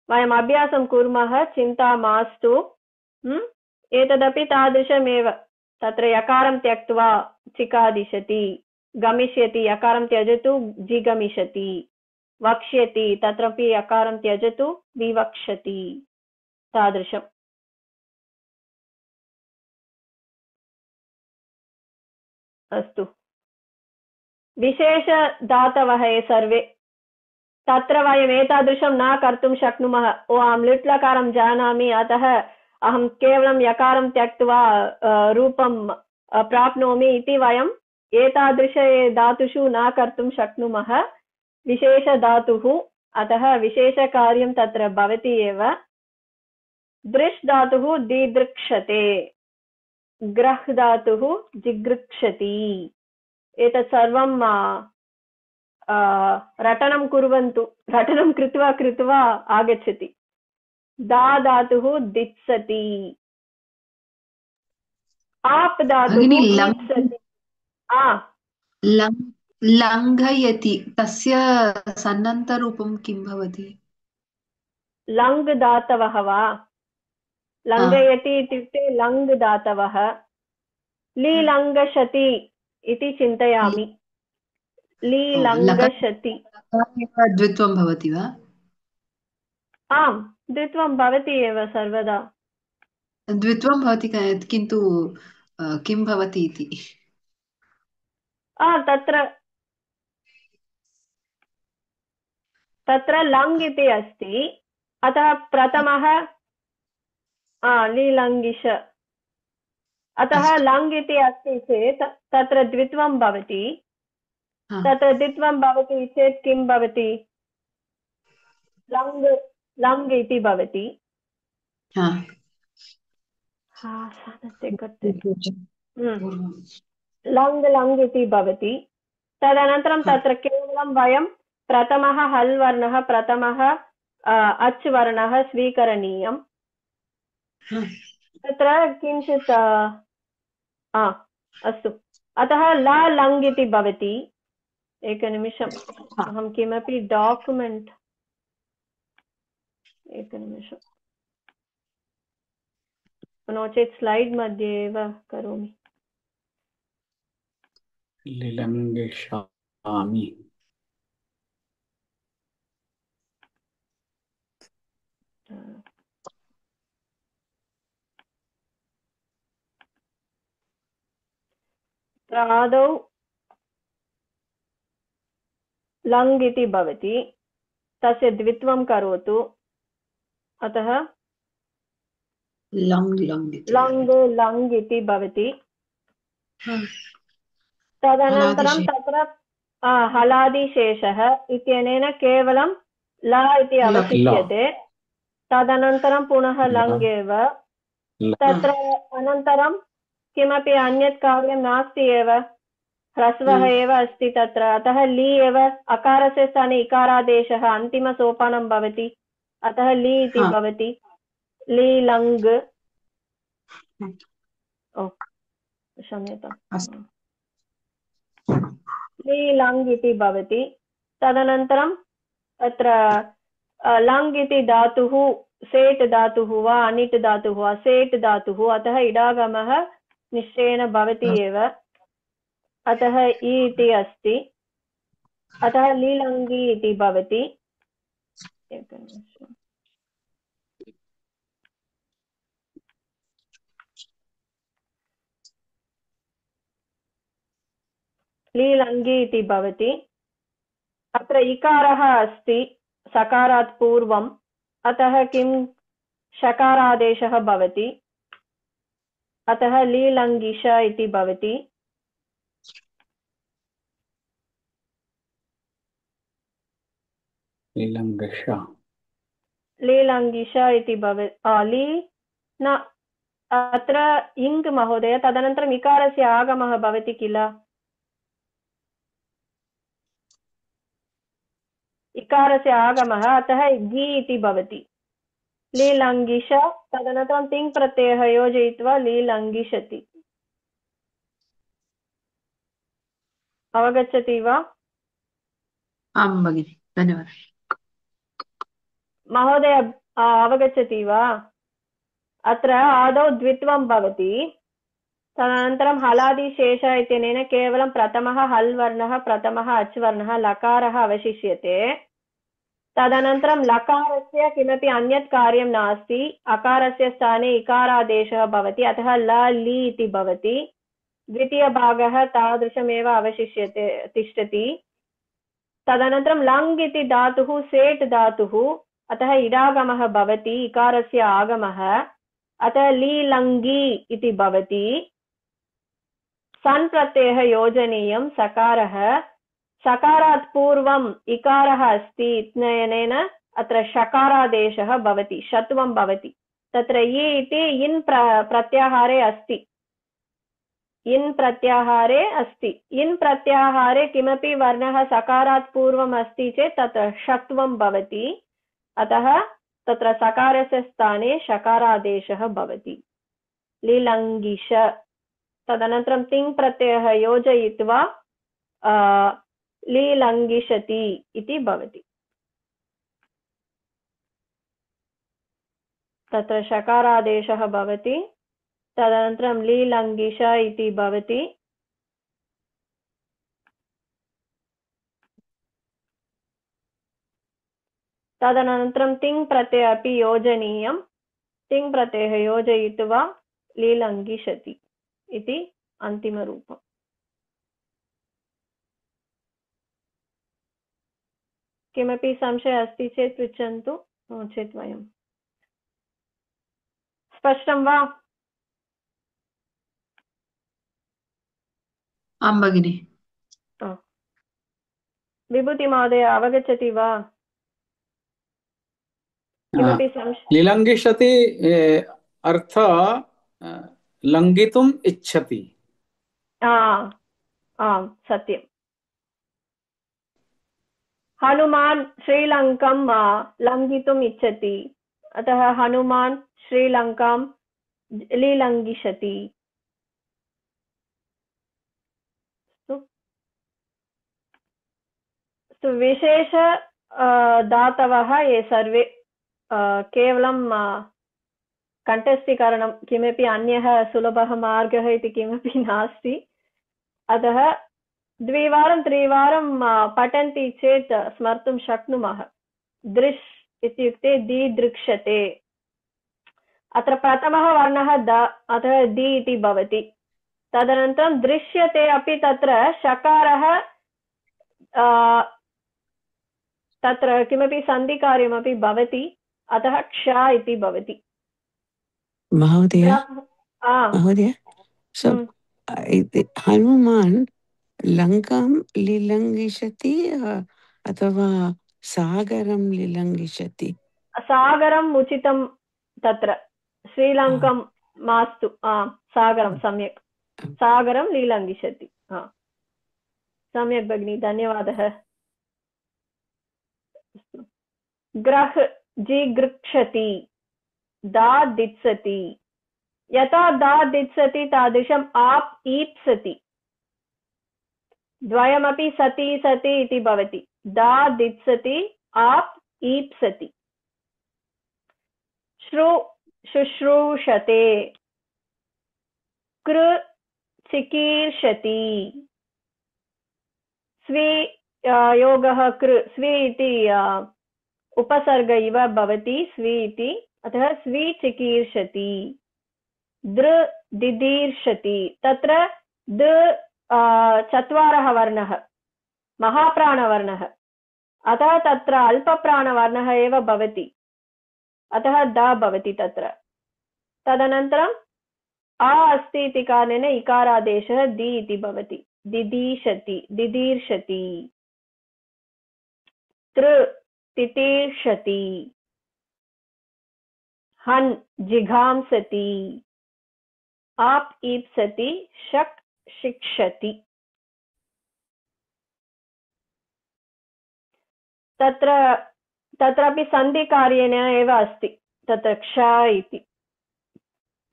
वयम् अभ्यासं कुर्मः, चिन्ता मास्तु। एतदपि तादृशमेव, तत्र यकारं त्यक्त्वा चिकादिशति, गमिष्यति यकारं त्यजतु जिगमिषति, वक्ष्यति तत्रापि यकारं त्यजतु विवक्षति, तादृशम्। अस्तु, विशेषधातवः ये सर्वे, तत्र वयम् एतादृशं न कर्तुं शक्नुमः। ओ अहं लिट्लकारं जानामि, अतः अहं केवलं यकारं त्यक्त्वा रूपं प्राप्नोमि इति वयम् एतादृश धातुषु न कर्तुं शक्नुमः। विशेषधातुः, अतः विशेषकार्यं तत्र भवति एव। दृश् धातुः दिदृक्षते, ग्रह् धातुः जिगृक्षति। एतत् सर्वं रटनं कुर्वन्तु, रटनं कृत्वा कृत्वा आगच्छति। दा धातुः दित्सति, आप धातुः दित्सति। लङ्घयति, तस्य सन्नन्तरूपं किं भवति? लङ् धातवः वा? लङ्घयति इत्युक्ते लङ् धातवः। लीलङ्घषति इति चिन्तयामि। लीलङ्घषति द्वित्वं भवति वा? आम्, द्वित्वं भवति एव सर्वदा। द्वित्वं भवति किन्तु किं भवति इति? तत्र लङ् इति अस्ति, अतः प्रथमः लीलङ्गिष, अतः लङ् इति अस्ति चेत् तत्र द्वित्वं भवति। तत्र द्वित्वं भवति चेत् किं भवति? लङ् इति भवति। लङ् इति भवति। तदनन्तरं तत्र केवलं वयं प्रथमः हल् वर्णः, प्रथमः अच् वर्णः स्वीकरणीयम्। तत्र किञ्चित् अस्तु, अतः ला लङ् इति भवति। एकनिमिषम्, अहं किमपि डाक्युमेण्ट्, एकनिमिषम्, नो चेत् स्लैड् मध्ये एव करोमि। लिलङ्गिषामि। आदौ लङ् इति भवति, तस्य द्वित्वं करोतु, अतः लङ् इति भवति। तदनन्तरं तत्र हलादिशेषः इत्यनेन केवलं ला इति अवशिष्यते। तदनन्तरं पुनः लङ् एव। तत्र अनन्तरं किमपि अन्यत् कार्यं नास्ति एव, ह्रस्वः एव अस्ति तत्र, अतः ली एव। अकारस्य स्थाने इकारादेशः अन्तिमसोपानं भवति, अतः ली इति भवति। ली लङ्, क्षम्यताम्, ली लङ् इति भवति। तदनन्तरं तत्र लङ् इति धातुः सेट् धातुः वा अनिट् धातुः वा? सेट् धातुः, अतः इडागमः निश्चयेन भवति एव, अतः इ इति अस्ति, अतः लीलङ्गी इति भवति। लीलङ्गी इति भवति। अत्र इकारः अस्ति सकारात् पूर्वम्, अतः किं शकारादेशः भवति, अतः लीलङ्गिष इति भवति। लीलङ्गिष इति भवति। ली न, अत्र इङ् महोदय, तदनन्तरम् इकारस्य आगमः भवति किल? इकारस्य आगमः, अतः गि इति भवति। लीलङ्गिष, तदनन्तरं तिङ् प्रत्ययः योजयित्वा लीलङ्गिषति। अवगच्छति वा? आं भगिनि, धन्यवादः। महोदय अवगच्छति वा? अत्र आदौ द्वित्वं भवति, तदनन्तरं हलादिशेष इत्यनेन केवलं प्रथमः हल् वर्णः प्रथमः अच् वर्णः लकारः अवशिष्यते। तदनन्तरं लकारस्य किमपि अन्यत् कार्यं नास्ति, अकारस्य स्थाने इकारादेशः भवति, अतः ल लि इति भवति। द्वितीयभागः तादृशमेव अवशिष्यते तिष्ठति। तदनन्तरं लङ् इति धातुः सेट् धातुः, अतः इडागमः भवति, इकारस्य आगमः, अतः लीलङ्गी इति भवति। सन् प्रत्ययः योजनीयं, सकारः, सकारात् पूर्वम् इकारः अस्ति इत्यनेन अत्र शकारादेशः भवति, षत्वं भवति। तत्र इ इति इन् प्रत्याहारे अस्ति, इन् प्रत्याहारे अस्ति। इन् प्रत्याहारे किमपि वर्णः सकारात् पूर्वम् अस्ति चेत् तत्र षत्वं भवति, अतः तत्र सकारस्य स्थाने शकारादेशः भवति, लीलङ्गिष। तदनन्तरं तिङ् प्रत्ययः योजयित्वा लीलङ्गिषति इति भवति। तत्र शकारादेशः भवति, तदनन्तरं लीलङ्गिष इति भवति। तदनन्तरं तिङ् प्रत्ययः अपि योजनीयं, तिङ् प्रत्ययः योजयित्वा लीलङ्गिषति इति अन्तिमरूपम्। किमपि संशयः अस्ति चेत् पृच्छन्तु, नो चेत् वयं स्पष्टं वा? आं भगिनि। विभूतिमहोदय अवगच्छति वा? किमपि संशयः? लिलङ्गिषति अर्थ लङ्घितुम् इच्छति। आम् सत्यम्। हनुमान् श्रीलङ्कां लङ्घितुम् इच्छति, अतः हनुमान् श्रीलङ्कां लीलङ्घिषति। विशेष धातवः ये सर्वे केवलं कण्ठस्थीकरणं, किमपि अन्यः सुलभः मार्गः इति किमपि नास्ति, अतः द्विवारं त्रिवारं पठन्ति चेत् स्मर्तुं शक्नुमः। दृश् इत्युक्ते दीदृक्षते, अत्र प्रथमः वर्णः द, अतः दि इति भवति। तदनन्तरं दृश्यते अपि तत्र शकारः, तत्र किमपि सन्धिकार्यमपि भवति, अतः क्ष इति भवति। महोदय, हनुमान् लङ्कां लिलङ्घिषति अथवा सागरं लिलङ्घिषति? सागरम् उचितं, तत्र श्रीलङ्कां मास्तु, सागरं सम्यक्, सागरं लीलङ्घिषति। सम्यक् भगिनी, धन्यवादः। ग्रह जिगृक्षति, दा दित्सति, यथा दा दित्सति तादृशम् आप् ईप्सति, द्वयमपि सति सति इति भवति। दा दित्सति, आप् ईप्सति। श्रु शुश्रूषते, कृ चिकीर्षति, स्वी योगः कृ, स्वी इति उपसर्ग इव भवति, स्वी इति, अतः स्वी चिकीर्षति। दृ दिदीर्षति, तत्र द चत्वारः वर्णः, महाप्राणवर्णः, अतः तत्र अल्पप्राणवर्णः एव भवति, अतः द भवति तत्र। तदनन्तरम् आ अस्ति इति कारणेन इकारादेशः दि इति भवति, दिदीषति, दिदीर्षति। तृ तितीर्षति, हन् जिघांसति, आप् ईप्सति, शक् शिक्षति। तत्रापि सन्धिकार्येण एव अस्ति, तत्र क्ष इति।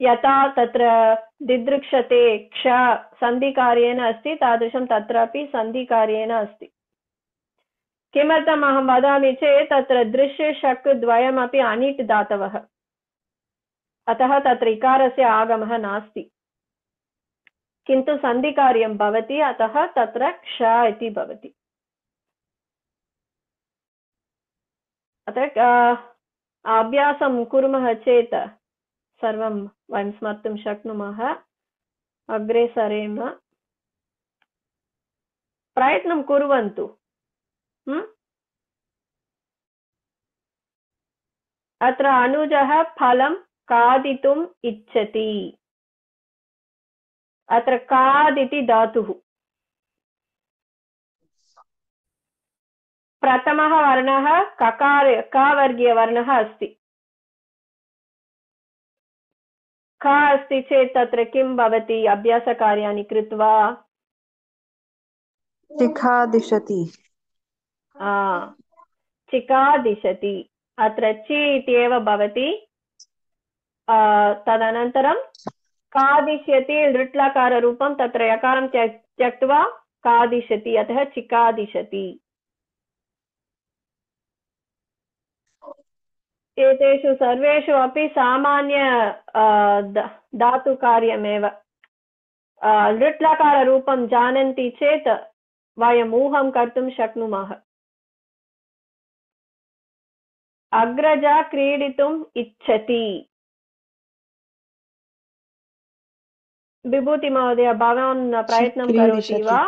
यथा तत्र दिदृक्षते क्ष सन्धिकार्येण अस्ति, तादृशं तत्रापि सन्धिकार्येण अस्ति। किमर्थम् अहं वदामि चेत् तत्र दृश्य शक् द्वयमपि अनिट् धातवः, अतः तत्र इकारस्य आगमः नास्ति। किन्तु सन्धिकार्यं भवति, अतः तत्र क्ष इति भवति। अतः अभ्यासं कुर्मः चेत् सर्वं वयं स्मर्तुं शक्नुमः। अग्रे सरेम, प्रयत्नं कुर्वन्तु। अत्र अनुजः फलं खादितुम् इच्छति। अत्र खादिति धातुः, प्रथमः वर्णः ककार क-वर्गीयवर्णः अस्ति। क अस्ति चेत् तत्र किं भवति? अभ्यासकार्याणि कृत्वा चिखादिशति। चिखादिशति। अत्र चि इत्येव भवति। तदनन्तरं खादिष्यति लृट्लकाररूपं, तत्र यकारं त्यक्त्वा खादिष्यति, अतः चिखादिशति। एतेषु सर्वेषु अपि सामान्य धातुकार्यमेव। लृट्लकाररूपं जानन्ति चेत् वयम् ऊहं कर्तुं शक्नुमः। अग्रजा क्रीडितुम् इच्छति। विभूति महोदय, भवान् प्रयत्नं करोति वा?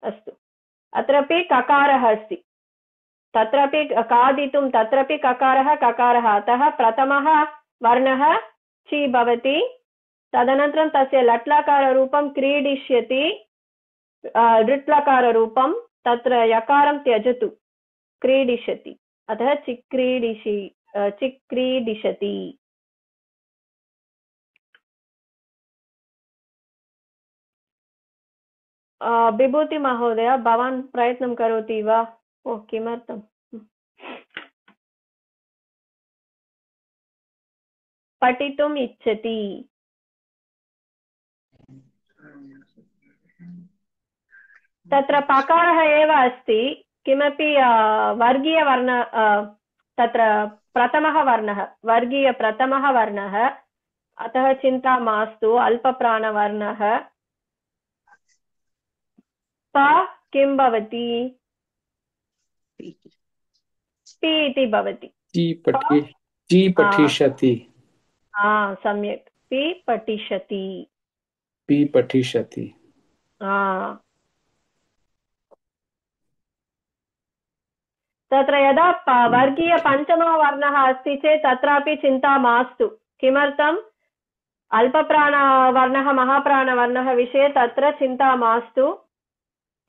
अस्तु, अत्रापि ककारः अस्ति, तत्रापि खादितुं तत्रापि ककारः ककारः, अतः प्रथमः वर्णः चि भवति। तदनन्तरं तस्य लट्लकाररूपं क्रीडिष्यति, लृट्लकाररूपं, तत्र यकारं त्यजतु, क्रीडिष्यति, अतः चिक्रीडिशति। विभूति महोदय, भवान् प्रयत्नं करोति वा? ओ, किमर्थं? पठितुम् इच्छति। तत्र पकारः एव अस्ति, किमपि वर्गीयवर्ण, तत्र प्रथमः वर्णः, वर्गीयप्रथमः वर्णः, अतः चिन्ता मास्तु। अल्पप्राणवर्णः प किं भवति? पि इति भवति। पठिष्यति। सम्यक्, पि पठिष्यति। पि पठिष्यति। तत्र यदा वर्गीयपञ्चमः वर्णः अस्ति चेत् तत्रापि चिन्ता मास्तु। किमर्थम्? अल्पप्राणवर्णः महाप्राणवर्णः विषये तत्र चिन्ता मास्तु।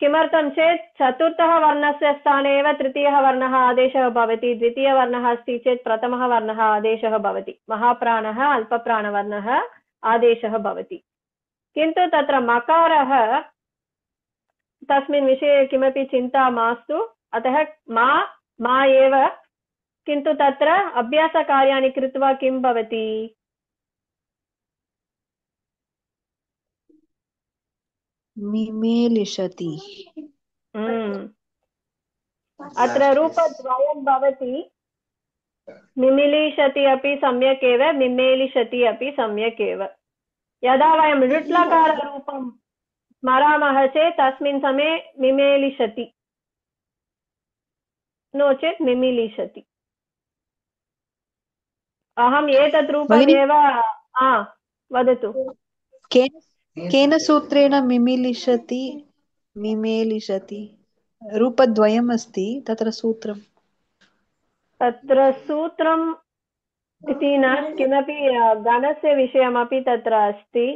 किमर्थं चेत् चतुर्थः वर्णस्य स्थाने एव तृतीयः वर्णः आदेशः भवति, द्वितीयवर्णः अस्ति चेत् प्रथमः वर्णः आदेशः भवति, महाप्राणः अल्पप्राणवर्णः आदेशः भवति। किन्तु तत्र मकारः, तस्मिन् विषये किमपि चिन्ता मास्तु, अतः मा एव। किन्तु तत्र अभ्यासकार्याणि कृत्वा किं भवति? मिमेलिषति। अत्र रूपद्वयं भवति, मिमिलिषति अपि सम्यक् एव, मिमेलिषति अपि सम्यक् एव। यदा वयं लृट्लकाररूपं स्मरामः चेत् तस्मिन् समये मिमेलिषति, नो चेत् मिमिलिषति। अहम् एतत् रूपमेव वदतु। केन सूत्रेण मिमिलिषति मिमेलिषति? रूपद्वयम् अस्ति, तत्र सूत्रं? तत्र सूत्रम् इति न, किमपि गणस्य विषयमपि तत्र अस्ति,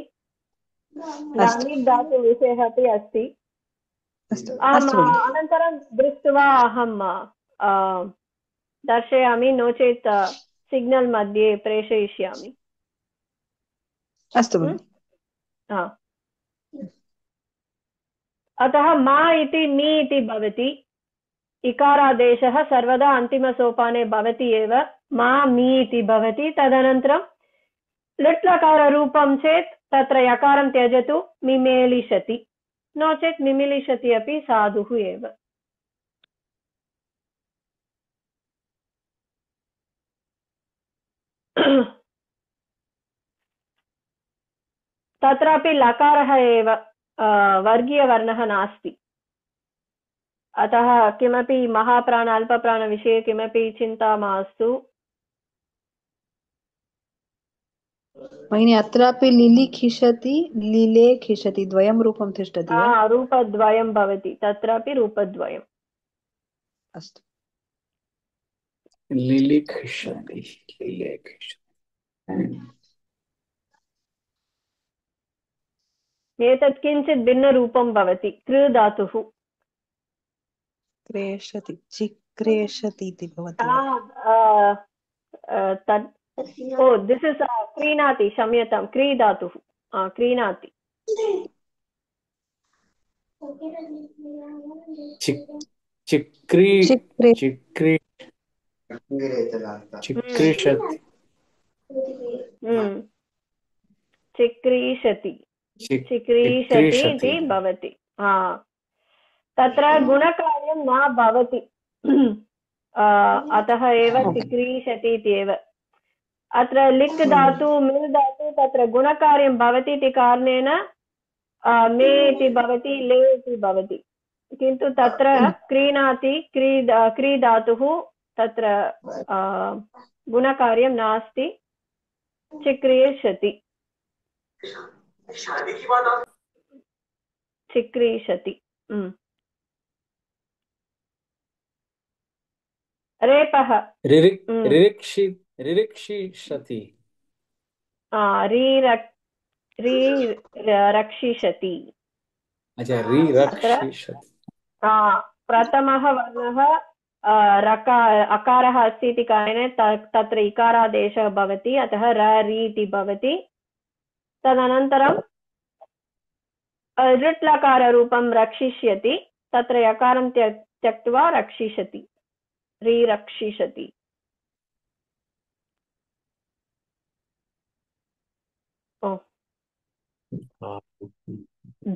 गणित धातुविषयः अपि अस्ति। अनन्तरं दृष्ट्वा अहं दर्शयामि, नो चेत् सिग्नल् मध्ये प्रेषयिष्यामि। अस्तु। अतः मा इति मी इति भवति। इकारादेशः सर्वदा अन्तिमसोपाने भवति एव, मा मी इति भवति। तदनन्तरं लृट्लकाररूपं चेत् तत्र यकारं त्यजतु, मिमेलिषति, नो चेत् मिमिलिषति अपि साधुः एव। तत्रापि लकारः एव वर्गीयवर्णः नास्ति। अतः किमपि महाप्राण अल्पप्राणविषये किमपि चिन्ता मास्तु। भगिनी अत्रापि लिलिखिषति लिलेखिषति द्वयं रूपं तिष्ठति वा? रूपद्वयं भवति, तत्रापि रूपद्वयम्। अस्तु। लिलिखिषति एतत् किञ्चित् भिन्नरूपं भवति। कृ धातुः क्रेषति चिक्रेषति इति भवति। दिस् इस् क्रीणाति, क्षम्यतां, क्री धातुः क्रीणाति। चिक्रीषति इति भवति। तत्र गुणकार्यं न भवति, अतः एव चिक्रीषति इति एव। अत्र लिक् धातु मिल् धातु तत्र गुणकार्यं भवति इति कारणेन मे इति भवति, ले इति भवति। किन्तु तत्र क्रीणाति क्री धातुः तत्र गुणकार्यं नास्ति, चिक्रीषति चिक्रीषति। रेपः रिरिक्षिषति रक्षिषति। प्रथमः वर्णः अकारः अस्ति इति कारणेन तत्र इकारादेशः भवति, अतः री इति भवति। तदनन्तरं ऋट्लकाररूपं रक्षिष्यति, तत्र यकारं त्यक्त्वा रक्षिषति, रक्षिषति।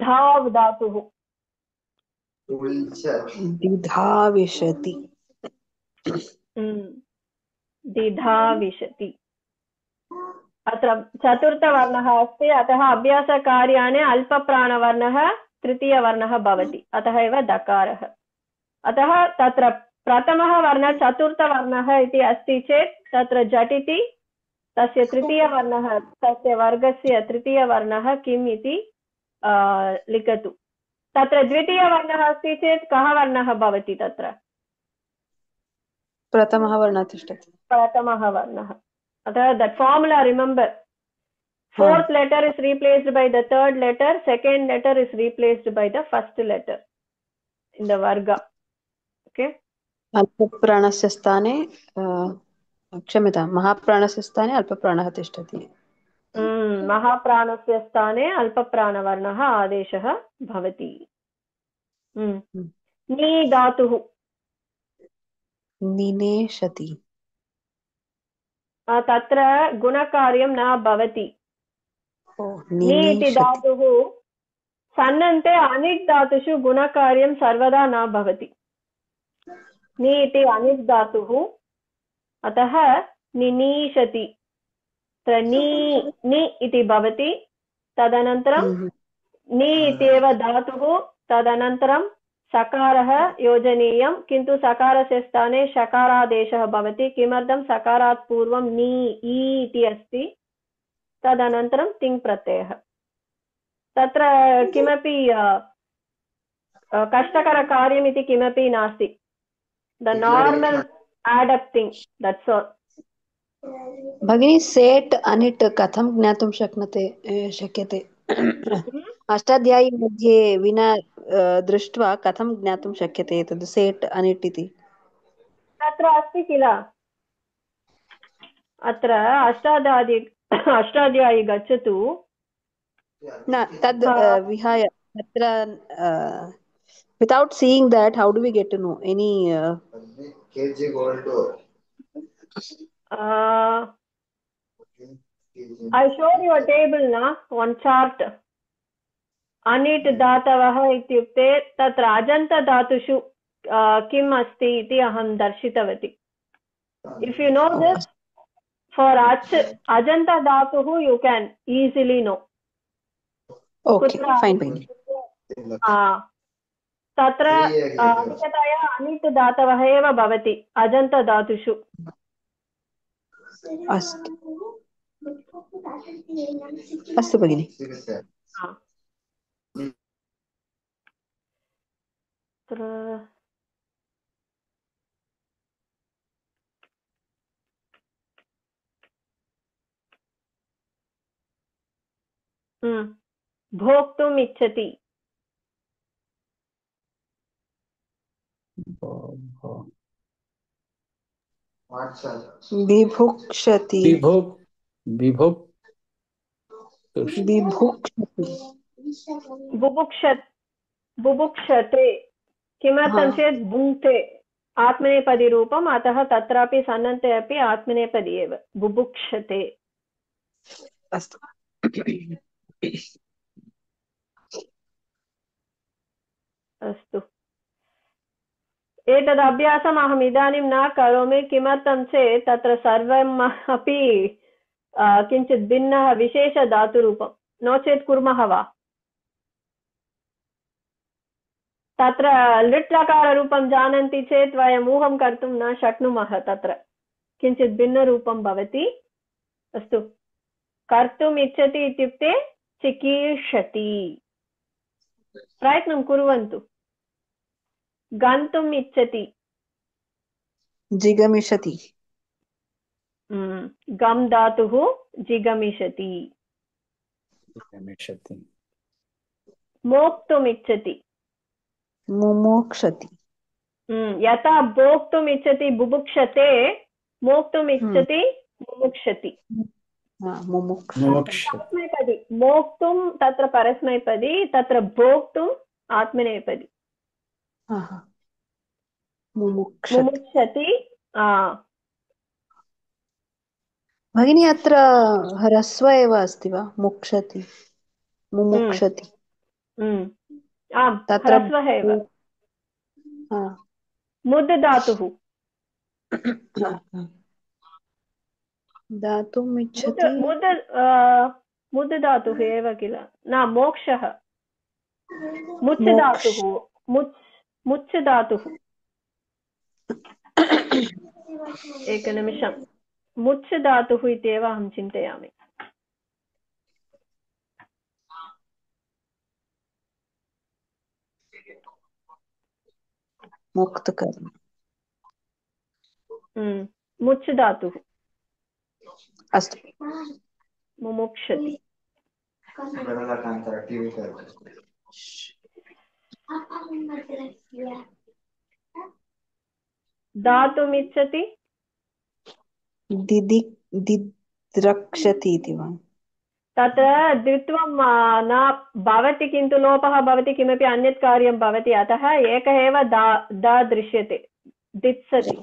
धाव् धातुः दिधाविशति दिधाविशति। अत्र चतुर्थवर्णः अस्ति, अतः अभ्यासकार्याणे अल्पप्राणवर्णः तृतीयवर्णः भवति, अतः एव दकारः। अतः तत्र प्रथमः वर्णः चतुर्थवर्णः इति अस्ति चेत् तत्र झटिति तस्य तृतीयवर्णः, तस्य वर्गस्य तृतीयवर्णः किम् इति लिखतु। तत्र द्वितीयवर्णः अस्ति चेत् कः वर्णः भवति? तत्र प्रथमः वर्णः तिष्ठति, प्रथमः वर्णः। अतः that formula remember, fourth letter is replaced by the third letter, second letter is replaced by the first letter in the varga. Okay, अल्पप्राणस्य स्थाने क्षम्यतां, महाप्राणस्य स्थाने अल्पप्राणः तिष्ठति। महाप्राणस्य स्थाने अल्पप्राणवर्णः आदेशः भवति। नी धातुः निनेषति, तत्र गुणकार्यं न भवति। नी इति धातुः सन्नन्ते अनिट् धातुषु गुणकार्यं सर्वदा न भवति। नी इति अनिट् धातुः, अतः निनीषति, नी इति भवति। तदनन्तरं नी इत्येव धातुः, तदनन्तरं सकारः योजनीयं, किन्तु सकारस्य स्थाने शकारादेशः भवति। किमर्थं? सकारात् पूर्वं नी ई इति अस्ति, तदनन्तरं तिङ् प्रत्ययः। तत्र किमपि कष्टकरकार्यमिति किमपि नास्ति। The normal add-up thing, that's all. भगिनी सेट् अनिट् कथं ज्ञातुं शक्यते? अष्टाध्यायी मध्ये विना दृष्ट्वा कथं ज्ञातुं शक्यते एतद् सेट् अनिट् इति? तत्र अस्ति किल, अत्र अष्टाध्यायी गच्छतु। न, तद् विहाय तत्र without seeing that, how do we get to know any I showed you a table na, one chart. अनिट् धातवः इत्युक्ते तत्र अजन्त धातुषु किम् अस्ति इति अहं दर्शितवती। If you know this, for Ajanta धातुः you can easily know. Okay कुत्र फैन् भगिनि तत्र अधिकतया अनिट् धातवः एव भवति अजन्तधातुषु। अस्तु अस्तु भगिनि। भोक्तुम् इच्छति। बिभुक्षति बुभुक्षते किमर्थं चेत् भुङ्क्ते आत्मनेपदीरूपम्, अतः तत्रापि सन्नन्ते अपि आत्मनेपदी एव बुभुक्षते। अस्तु अस्तु, एतद् अभ्यासम् अहम् इदानीं न करोमि। किमर्थं चेत् तत्र सर्वम् अपि किञ्चित् भिन्नः विशेषधातुरूपं। नो चेत् कुर्मः वा? तत्र लिट् लकाररूपं जानन्ति चेत् वयम् ऊहं कर्तुं न शक्नुमः। तत्र किञ्चित् भिन्नरूपं भवति। अस्तु, कर्तुम् इच्छति इत्युक्ते चिकीर्षति। प्रयत्नं कुर्वन्तु। गन्तुम् इच्छति जिगमिषति। गम् धातुः जिगमिषति। मोक्तुम् इच्छति मुमुक्षति। यथा भोक्तुम् इच्छति बुभुक्षते, मोक्तुम् इच्छति मुमुक्षति। परस्मैपदी मोक्तुं तत्र परस्मैपदी, तत्र भोक्तुम् आत्मनेपदी। मुमुक्षति। भगिनी अत्र ह्रस्व एव अस्ति वा? मुक्षति मुमुक्षति। आम्, ह्रस्वः एव। मुद् धातुः दातुम् इच्छति। मुद् धातुः एव किल? न, मोक्षः मुच् धातुः। मुच् धातुः। एकनिमिषं। मुच् धातुः इत्येव अहं चिन्तयामि। मुक्तकर्म। मुच् धातुः। अस्तु। मुमुक्षति। दातुमिच्छति दिद्रक्षति इति वा? तत्र द्वित्वं न भवति, किन्तु लोपः भवति, किमपि अन्यत् कार्यं भवति, अतः एकः एव दा दृश्यते, दित्सति।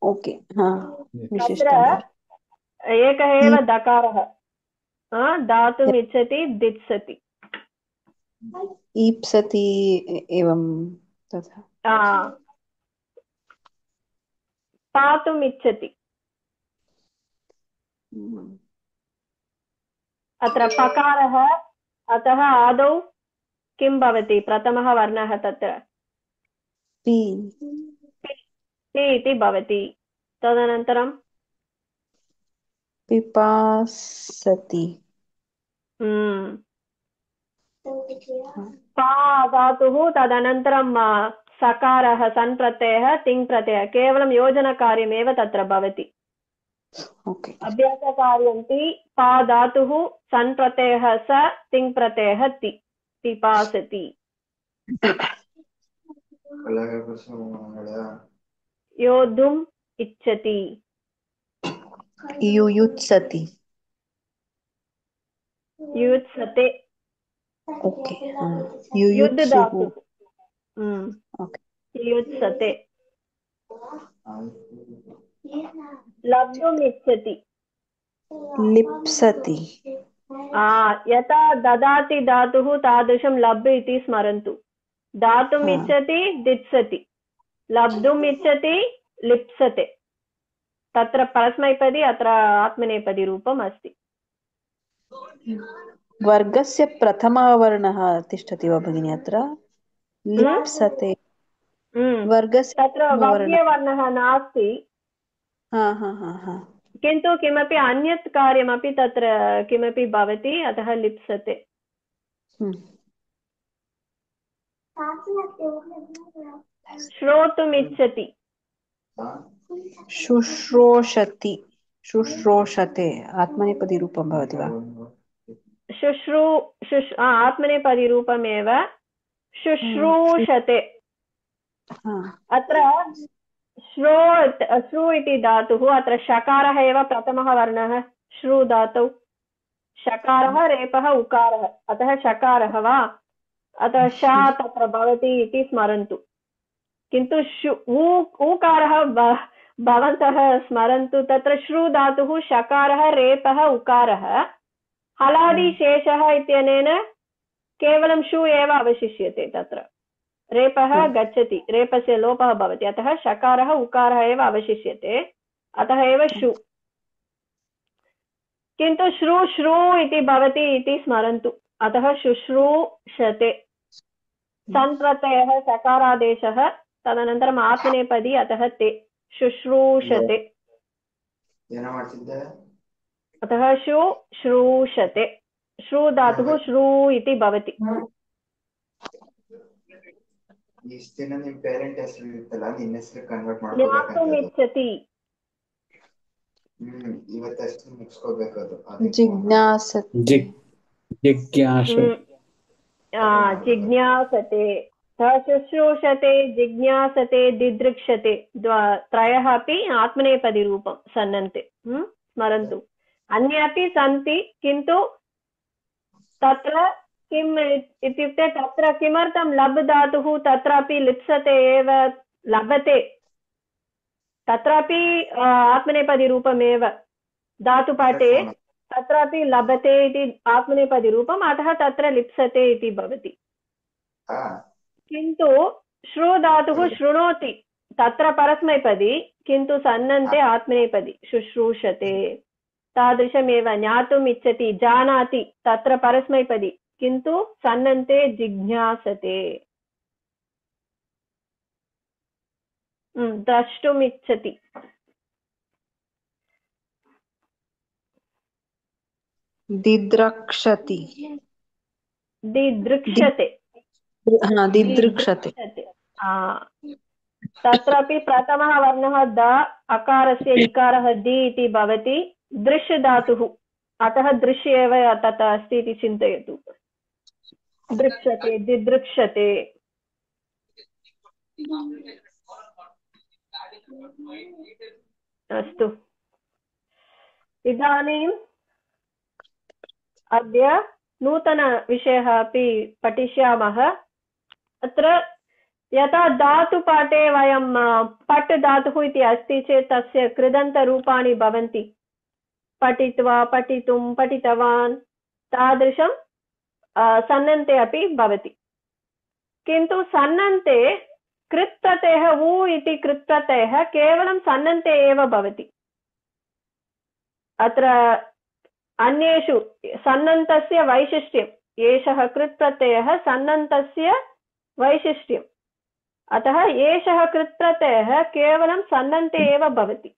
ओके, तत्र एकः एव दकारः। दातुम् इच्छति दित्सति। ईप्सति एवं तथा। पातुम् इच्छति। अत्र पकारः, अतः आदौ किं भवति? प्रथमः वर्णः तत्र पि इति भवति। तदनन्तरं पिपासति। पा धातुः, तदनन्तरं सकारः, सन् प्रत्ययः, तिङ् प्रत्ययः, केवलं योजनकार्यमेव तत्र भवति। अभ्यासकार्यं ति, पा धातुः, सन् प्रत्ययः स, तिङ् प्रत्ययः ति, पिपासति। योद्धुम् इच्छति। युयुत्सति। युयुत्सते। ओके, युद्ध धातुः। युयुत्सते। लब्धुम् इच्छति। लिप्सति। यथा ददाति धातुः तादृशं लब् इति स्मरन्तु। दातुम् इच्छति दित्सति, लब्धुम् इच्छति लिप्सते। तत्र परस्मैपदी, अत्र आत्मनेपदी रूपम् अस्ति। वर्गस्य प्रथमः वर्णः तिष्ठति वा भगिनि अत्र लिप्सते वर्गस्य तत्र वर्गीयवर्णः नास्ति हा हा हा हा किन्तु किमपि अन्यत् कार्यमपि तत्र किमपि भवति अतः लिप्सते श्रोतुमिच्छति शुश्रोषति शुश्रोषते आत्मनेपदीरूपं भवति वा आत्मनेपदीरूपमेव शुश्रूषते अत्र श्रु इति धातुः अत्र शकारः एव प्रथमः वर्णः श्रु धातौ शकारः रेपः उकारः अतः शकारः वा अतः शा तत्र भवति इति स्मरन्तु किन्तु ऊकारः भवन्तः स्मरन्तु तत्र श्रु धातुः शकारः रेपः उकारः हलादिशेषः इत्यनेन केवलं शु एव अवशिष्यते तत्र रेपः गच्छति रेपस्य लोपः भवति अतः शकारः उकारः एव अवशिष्यते अतः एव शु किन्तु श्रु श्रु इति भवति इति स्मरन्तु अतः शुश्रूषते सन्प्रत्ययः सकारादेशः तदनन्तरम् आत्मनेपदी अतः ते शुश्रूषते अतः शुश्रूषते श्रु धातुः श्रु इति भवति ज्ञातुमिच्छति जिज्ञासते जिज्ञासते शुश्रूषते जिज्ञासते दिदृक्षते त्रयः अपि आत्मनेपदीरूपं सन्नन्ते स्मरन्तु अन्ये अपि सन्ति किन्तु तत्र किम् इत्युक्ते तत्र किमर्थं लब् धातुः तत्रापि लिप्सते एव लभते तत्रापि आत्मनेपदीरूपमेव धातुपाठे तत्रापि लभते इति आत्मनेपदीरूपम् अतः तत्र लिप्सते इति भवति किन्तु श्रु धातुः शृणोति तत्र परस्मैपदी किन्तु सन्नन्ते आत्मनेपदी शुश्रूषते तादृशमेव ज्ञातुम् इच्छति जानाति तत्र परस्मैपदी किन्तु सन्नन्ते जिज्ञासते द्रष्टुमिच्छति दिद्रक्षति दिदृक्षते दिदृक्षते तत्रापि प्रथमः वर्णः द अकारस्य इकारः दि इति भवति दृश् धातुः अतः दृश् एव तत् अस्ति इति चिन्तयतु दृक्षते दिदृक्षते अस्तु इदानीम् अद्य नूतनविषयः अपि पठिष्यामः अत्र यथा धातुपाठे वयं पट् धातुः इति अस्ति चेत् तस्य कृदन्तरूपाणि भवन्ति पठित्वा पठितुं पठितवान् तादृशं सन्नन्ते अपि भवति किन्तु सन्नन्ते कृत्प्रत्ययः उ इति कृत्प्रत्ययः केवलं सन्नन्ते एव भवति अत्र अन्येषु सन्नन्तस्य वैशिष्ट्यम् एषः कृत्प्रत्ययः सन्नन्तस्य वैशिष्ट्यम् अतः एषः कृत्प्रत्ययः केवलं सन्नन्ते एव भवति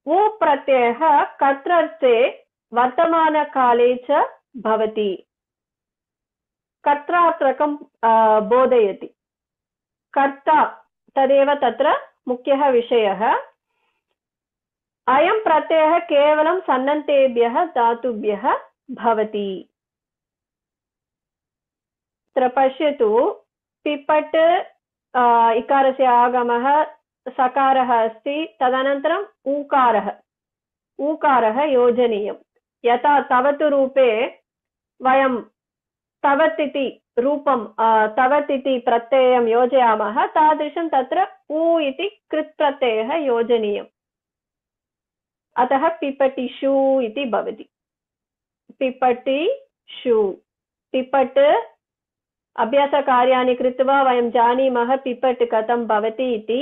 उ प्रत्ययः कर्तृर्थे वर्तमानकाले च भवति कर्त्रात्रकं बोधयति कर्ता तदेव तत्र मुख्यः विषयः अयं प्रत्ययः केवलं सन्नन्तेभ्यः धातुभ्यः भवति अत्र पश्यतु पिपट् इकारस्य आगमः सकारः अस्ति तदनन्तरम् ऊकारः योजनीयं यथा तवतु रूपे वयं तवत् इति रूपं तवत् इति प्रत्ययं योजयामः तादृशं तत्र उ इति कृत्प्रत्ययः योजनीयम् अतः पिपटिषु इति भवति पिपटिषु पिपट् अभ्यासकार्याणि कृत्वा वयं जानीमः पिपट् कथं भवति इति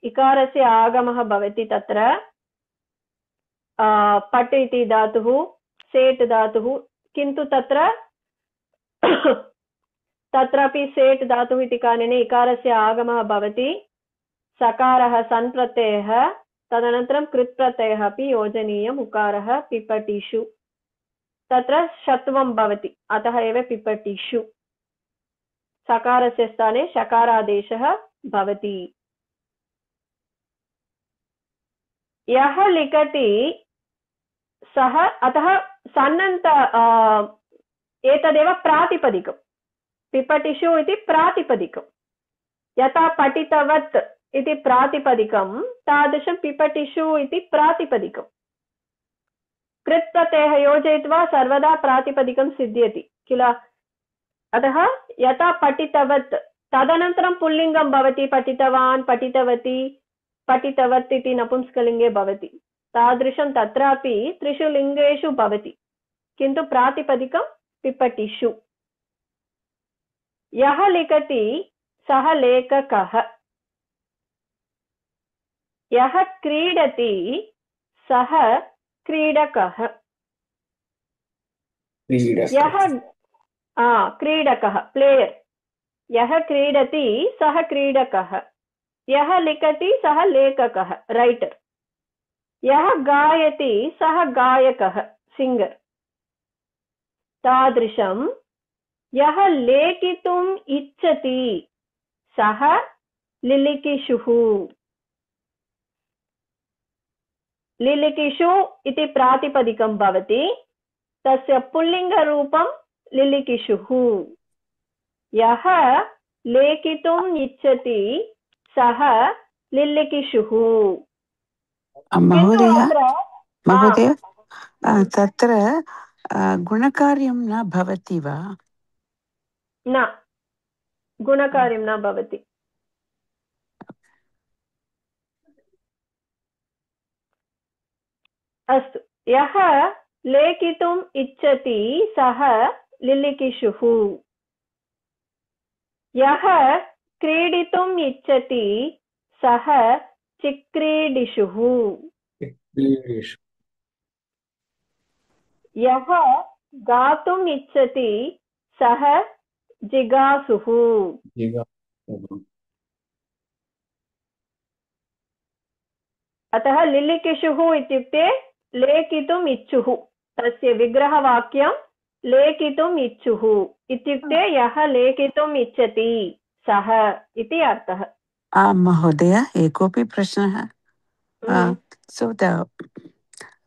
इकारस्य आगमः भवति तत्र पट् इति धातुः सेट् धातुः किन्तु तत्रापि सेट् धातुः इति कारणेन इकारस्य आगमः भवति सकारः सन् प्रत्ययः तदनन्तरं कृत् प्रत्ययः अपि योजनीयम् उकारः पिपटिषु तत्र षत्वं भवति अतः एव पिपटिषु सकारस्य स्थाने शकारादेशः भवति यः लिखति सः अतः सन्नन्त एतदेव प्रातिपदिकं पिपटिषु इति प्रातिपदिकं यथा पठितवत् इति प्रातिपदिकं तादृशं पिपटिषु इति प्रातिपदिकं कृत् प्रत्ययः योजयित्वा सर्वदा प्रातिपदिकं सिद्ध्यति किल अतः यथा पठितवत् तदनन्तरं पुल्लिङ्गं भवति पठितवान् पठितवती पठितवत् इति नपुंसकलिङ्गे भवति तादृशं तत्रापि त्रिषु लिङ्गेषु भवति किन्तु प्रातिपदिकं पिपटिषु यः लिखति सः लेखकः यः क्रीडति सः क्रीडकः यः क्रीडकः प्लेयर् यः क्रीडति सः क्रीडकः यः लिखति सः लेखकः रैटर् यः गायति सः गायकः सिङ्गर् तादृशं यः लेखितुम् इच्छति सः लिलिकिषुः लिलिकिषु इति प्रातिपदिकं भवति तस्य पुल्लिङ्गरूपं लिलिकिषुः यः लेखितुम् इच्छति सः लिलिकिषुः महोदय तत्र गुणकार्यं न भवति वा न गुणकार्यं न भवति अस्तु यः लेखितुम् इच्छति सः लिलिकिषुः यः क्रीडितुम् इच्छति सः चिक्रीडिषुः यः गातुम् इच्छति सः जिगासुः अतः लिलिकिषुः इत्युक्ते लेखितुम् इच्छुः तस्य विग्रहवाक्यं लेखितुम् इच्छुः इत्युक्ते यः लेखितुम् इच्छति सः इति अर्थः महोदय एकोपि प्रश्नः सो द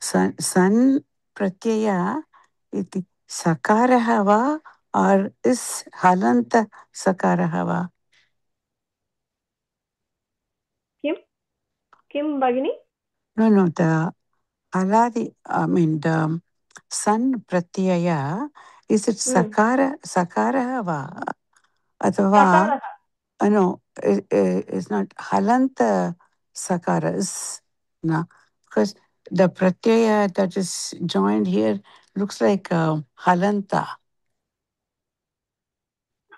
सन् प्रत्यय इति सकारः वा और इस हलन्त सकारः वा किं भगिनि नो द हलादि I mean the sun pratyaya is it sakarah va अथवा no it's not halanta sakara is no because the pratyaya that is joined here looks like halanta.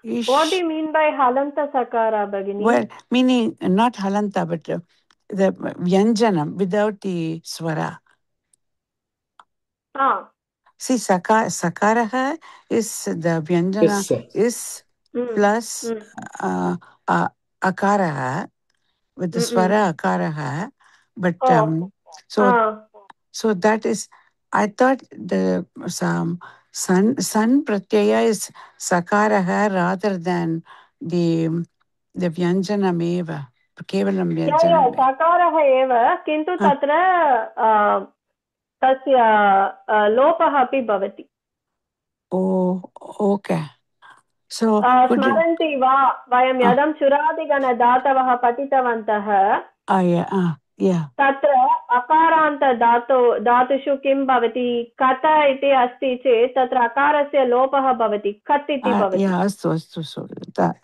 What do you mean by halanta sakara bagini? Well, meaning not halanta but the vyanjanam without the swara. See, sakaraha is the vyanjana is plus akaraha with the swara akaraha, but so that is. I thought the sun pratyaya is sakaraha rather than the vyanjanam eva. केवलं व्यञ्जनं सकारः एव किन्तु तत्र तस्य लोपः अपि भवति ओके सो स्मरन्ति वा वयं यदं चुरादिगणधातवः पठितवन्तः तत्र अकारान्त धातुषु किं भवति कत इति अस्ति चेत् तत्र अकारस्य लोपः भवति कत् इति भवति अस्तु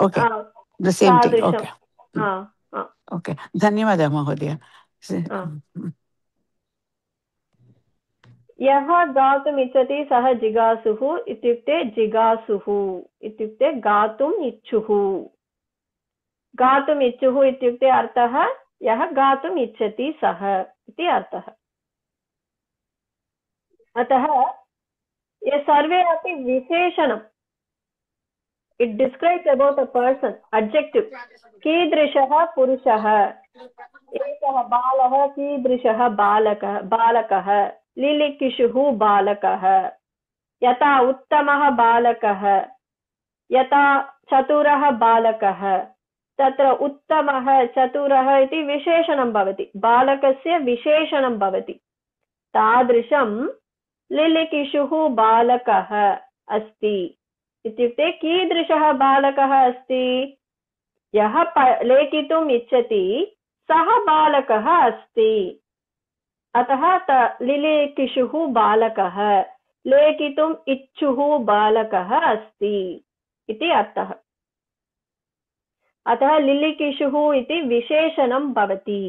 okay the same thing okay धन्यवादः महोदय यः गातुम् इच्छति सः जिगासुः इत्युक्ते जिगासुः इत्युक्ते गातुम् इच्छुः गातुम् इच्छुः इत्युक्ते अर्थः यः गातुम् इच्छति सः इति अर्थः अतः ये सर्वे अपि विशेषणम्. It describes about a person. Adjective. कीदृशः पुरुषः, एकः बालः, कीदृशः बालकः, लिलिकिषुः बालकः, यथा उत्तमः बालकः, यथा चतुरः बालकः. तत्र उत्तमः चतुरः इति विशेषणं भवति, बालकस्य विशेषणं भवति. तादृशं लिलिकिषुः बालकः अस्ति. इत्युक्ते कीदृशः बालकः अस्ति, यः लेखितुम् इच्छति सः बालकः अस्ति. अतः लिलिकिषुः बालकः, लेखितुम् इच्छुः बालकः अस्ति इति अर्थः. अतः लिलिकिषुः इति विशेषणं भवति.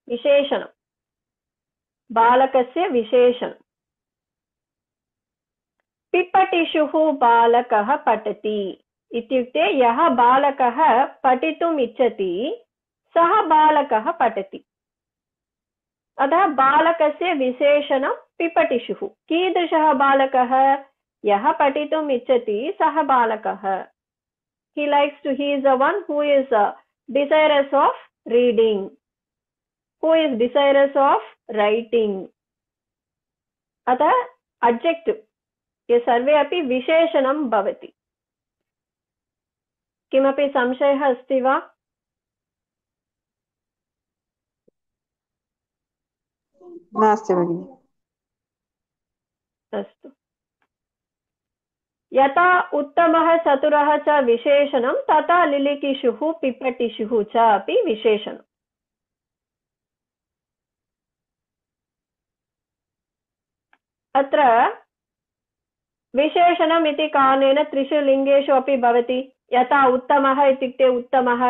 विशेषणं बालकस्य विशेषणं. पिपठिषुः बालकः पठति इत्युक्ते यः बालकः पठितुम् इच्छति सः बालकः पठति. अतः बालकस्य विशेषणं पिपठिषुः. कीदृशः बालकः, यः पठितुम् इच्छति सः बालकः. He is the one who is desirous of reading, who is desirous of writing. अतः adjective. ये सर्वे अपि विशेषणं भवति. किमपि संशयः अस्ति वा? नास्ति भगिनि. अस्तु. यथा उत्तमः चतुरः च विशेषणं, तथा लिलिकिषुः पिपठिषुः च अपि विशेषणम्. अत्र विशेषणम् इति कारणेन त्रिषु लिङ्गेषु अपि भवति. यथा उत्तमः इत्युक्ते उत्तमः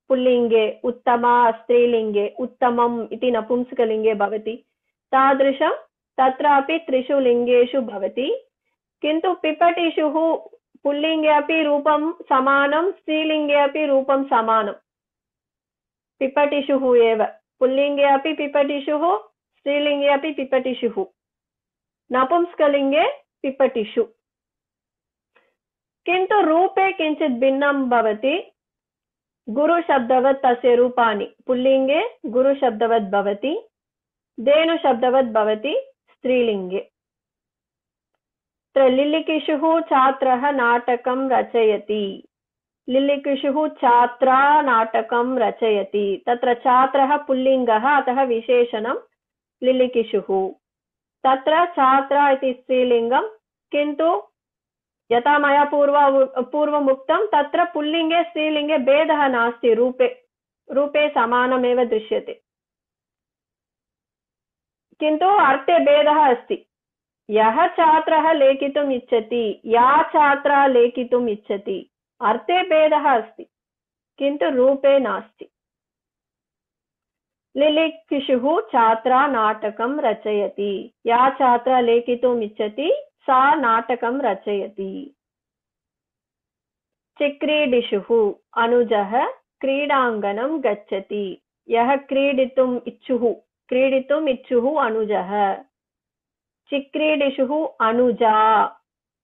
पुल्लिङ्गे, उत्तमा स्त्रीलिङ्गे, उत्तमम् इति नपुंसकलिङ्गे भवति. तादृशं तत्रापि त्रिषु लिङ्गेषु भवति. किन्तु पिपठिषुः पुल्लिङ्गे अपि रूपं समानं, स्त्रीलिङ्गे अपि रूपं समानं. पिपठिषुः एव, पुल्लिङ्गे अपि पिपठिषुः, स्त्रीलिङ्गे अपि पिपठिषुः, नपुंसकलिङ्गे पिपठिषु. किन्तु रूपे किञ्चित् भिन्नं भवति. गुरुशब्दवत् तस्य रूपाणि पुल्लिङ्गे गुरुशब्दवत् भवति, धेनुशब्दवत् भवति स्त्रीलिङ्गे. लिलिकिषुः छात्रः नाटकं रचयति. लिलिकिषुः छात्रा नाटकं रचयति. तत्र छात्रः पुल्लिङ्गः, अतः विशेषणं लिलिकिषुः. तत्र छात्रा इति स्त्रीलिङ्गं, किन्तु यथा मया पूर्वम् उक्तं, तत्र पुल्लिङ्गे स्त्रीलिङ्गे भेदः नास्ति. रूपे समानमेव दृश्यते, किन्तु अर्थे भेदः अस्ति. यः छात्रः लेखितुम् इच्छति, या छात्रा लेखितुम् इच्छति, अर्थे भेदः अस्ति, किन्तु रूपे नास्ति. लिलिकिषुः छात्रा नाटकं रचयति. या छात्रा लेखितुम् इच्छति सा नाटकं रचयति. चिक्रीडिषुः अनुजः क्रीडाङ्गणं गच्छति. यः क्रीडितुम् इच्छुः अनुजः. चिक्रीडिषुः अनुजा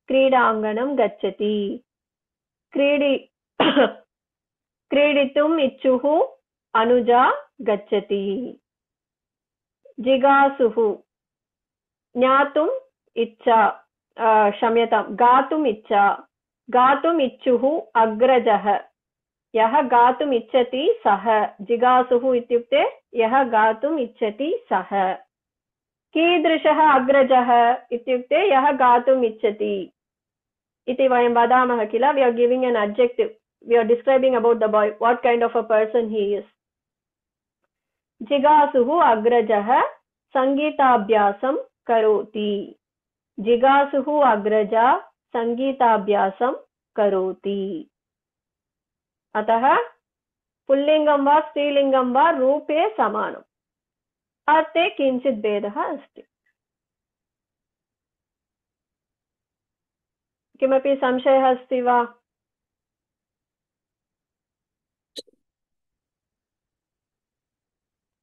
क्रीडाङ्गणं गच्छति. क्रीडितुम् इच्छुः अनुजा गच्छति. जिगासुः ज्ञातुम् इच्छा, क्षम्यतां, गातुम् इच्छा. गातुम् इच्छुः अग्रजः. यः गातुम् इच्छति सः. जिगासुः इत्युक्ते यः गातुम् इच्छति सः. कीदृशः अग्रजः इत्युक्ते यः गातुम् इच्छति इति वयं वदामः किल. We are giving an adjective. We are describing about the boy, what kind of a person he is. जिगासुः अग्रजः संगीताभ्यासं करोति. जिगासुः अग्रजा संगीताभ्यासं करोति. अतः पुल्लिङ्गं वा स्त्रीलिङ्गं वा रूपे समानम्, अर्थे किञ्चित् भेदः अस्ति. किमपि संशयः अस्ति वा?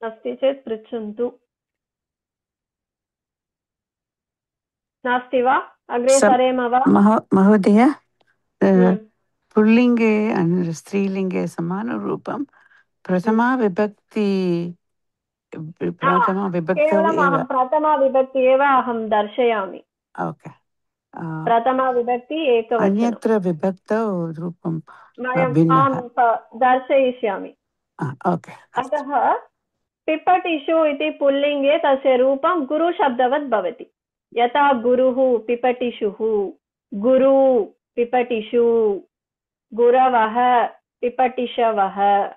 अस्ति चेत् पृच्छन्तु. नास्ति वा? अग्रे सम- सरेम वा? महोदय हम्म। पुल्लिङ्गे स्त्रीलिङ्गे समानरूपं प्रथमा विभक्ति विभक्तौ केवलम् एव। अहं प्रथमा विभक्ति एव अहं दर्शयामि। ओके। प्रथमा विभक्ति एकवचनम्। अन्यत्र विभक्तौ रूपं अहं भिन्नः। दर्शयिष्यामि। ओके। अतः पिपटिषु इति पुल्लिङ्गे तस्य रूपं गुरुशब्दवत् भवति। यथा गुरुः पिपटिषुः, गुरु पिपटिषु, गुरवः पिपटिषवः,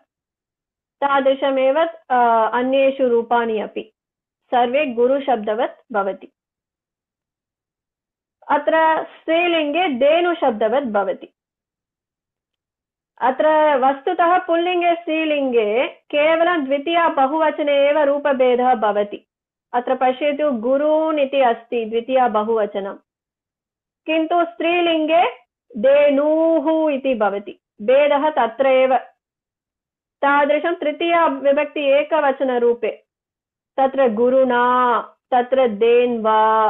तादृशमेव अन्येषु रूपाणि अपि सर्वे गुरुशब्दवत् भवति। अत्र स्त्रीलिङ्गे धेनुशब्दवत् भवति। अत्र वस्तुतः पुल्लिङ्गे स्त्रीलिङ्गे केवलं द्वितीया बहुवचने एव रूपभेदः भवति। अत्र पश्यतु, गुरून् इति अस्ति द्वितीया बहुवचनं, किन्तु स्त्रीलिङ्गे धेनुः इति भवति। भेदः तत्र एव। तादृशं तृतीया विभक्ति एकवचनरूपे तत्र गुरुणा, तत्र धेन्वा,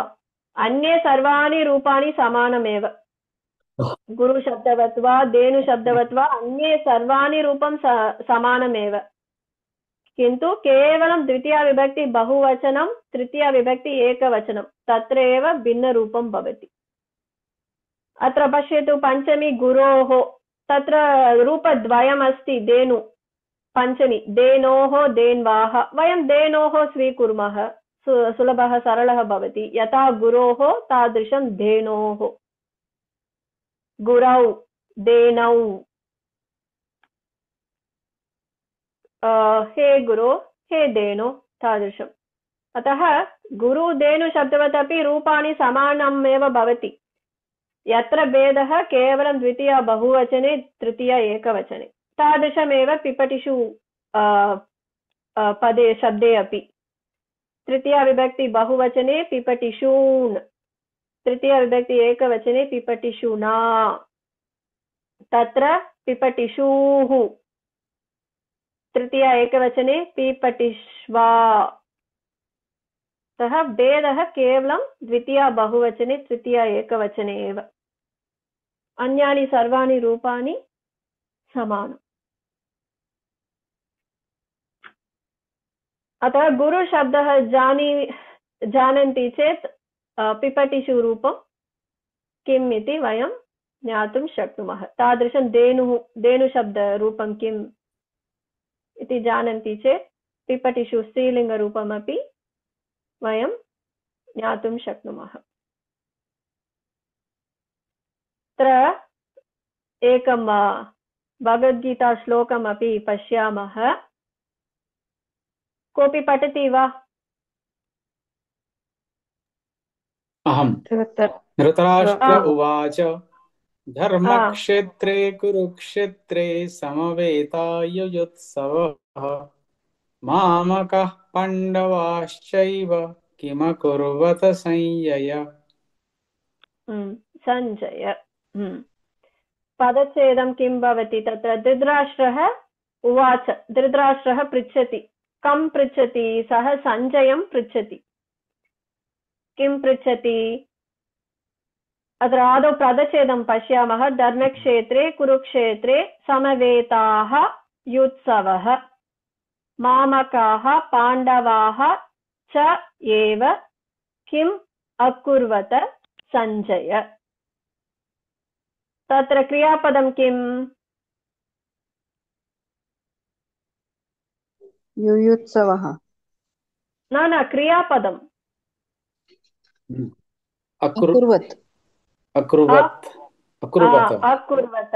अन्ये सर्वाणि रूपाणि समानमेव। गुरुशब्दवत् वा धेनुशब्दवत् वा अन्ये सर्वाणि रूपं समानमेव, किन्तु केवलं द्वितीया विभक्ति बहुवचनं, तृतीया विभक्ति एकवचनं, तत्र एव भिन्नरूपं भवति। अत्र पश्यतु, पञ्चमी गुरोः, तत्र रूपद्वयमस्ति धेनु पञ्चमी, धेनोः धेन्वाः। वयं धेनोः स्वीकुर्मः, सुलभः सरलः भवति। यथा गुरोः तादृशं धेनोः, गुरौ धेनौ, हे गुरो हे धेनो, तादृशम्। अतः गुरु धेनु शब्दवदपि रूपाणि समानमेव भवति। यत्र भेदः केवलं द्वितीया बहुवचने तृतीया एकवचने। तादृशमेव पिपटिषु पदे शब्दे अपि। तृतीया विभक्ति बहुवचने पिपटिषून्, तृतीया विभक्ति एकवचने पिपटिषुना, तत्र पिपटिषुः, तृतीया एकवचने पिपटिष्वा। अतः भेदः केवलं द्वितीया बहुवचने तृतीया एकवचने एव। अन्यानि सर्वाणि रूपाणि समानम्। अतः गुरुशब्दः जानन्ति चेत् पिपटिषु रूपं किम् इति वयं ज्ञातुं शक्नुमः। तादृशं धेनुशब्दरूपं किम् इति जानन्ति चेत् पिपटिषु स्त्रीलिङ्गरूपमपि वयं ज्ञातुं शक्नुमः। अत्र एकं भगवद्गीता श्लोकमपि पश्यामः। कोऽपि पठति वा? अहं धृतराष्ट्र उवाच धर्मक्षेत्रे कुरुक्षेत्रे समवेतायुयुत्सवः मामकः पाण्डवाश्चैव किमकुर्वत संयय। सञ्जय। पदच्छेदं किं भवति तत्र? धृतराष्ट्रः उवाच, धृतराष्ट्रः पृच्छति। कं पृच्छति? सः सञ्जयं पृच्छति। किं पृच्छति? अत्र आदौ पदच्छेदं पश्यामः। धर्मक्षेत्रे कुरुक्षेत्रे समवेताः युत्सवः मामकाः पाण्डवाः च एव किम् अकुर्वत सञ्जय। तत्र क्रियापदं किम्? युयुत्सवः। न क्रियापदम् अकुर्वत्।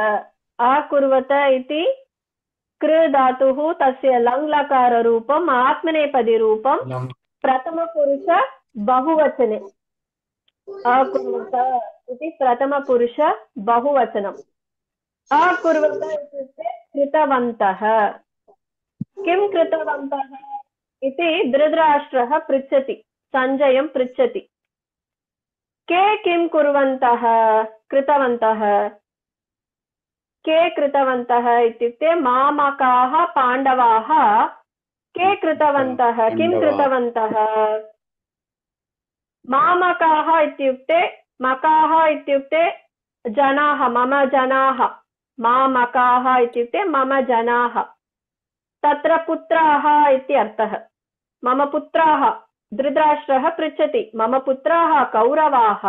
अकुर्वत इति कृ धातुः, तस्य लङ् लकाररूपम् आत्मनेपदीरूपं प्रथमपुरुष बहुवचने। अकुर्वत इति प्रथमपुरुष बहुवचनम्। अकुर्वत इत्युक्ते कृतवन्तः। किं कृतवन्तः इति धृतराष्ट्रः पृच्छति, सञ्जयं पृच्छति। के किं कुर्वन्तः कृतवन्तः? के कृतवन्तः इत्युक्ते मामकाः पाण्डवाः के कृतवन्तः? किं कृतवन्तः? मामकाः इत्युक्ते मकाः इत्युक्ते जनाः, मम जनाः। मामकाः इत्युक्ते मम जनाः। तत्र पुत्राः इति अर्थः। मम पुत्राः, धृतराष्ट्रः पृच्छति, मम पुत्राः कौरवाः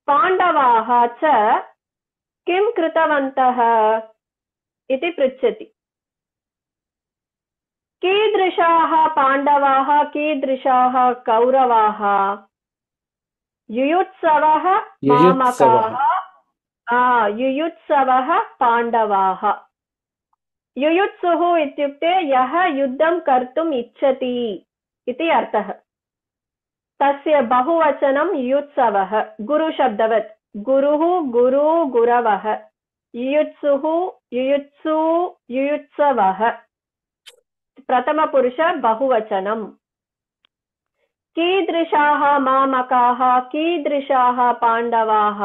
पाण्डवाः च किं कृतवन्तः इति पृच्छति। कीदृशाः पाण्डवाः, कीदृशाः कौरवाः? युयुत्सवः मामकाः, युयुत्सवः पाण्डवाः। युयुत्सुः इत्युक्ते यः युद्धं कर्तुम् इच्छति इति अर्थः। तस्य बहुवचनं युयुत्सवः, गुरुशब्दवत्। गुरुः, गुरु, गुरवः। युयुत्सुः, युयुत्सु, युयुत्सवः। प्रथमपुरुष बहुवचनम्। कीदृशाः मामकाः, कीदृशाः पाण्डवाः?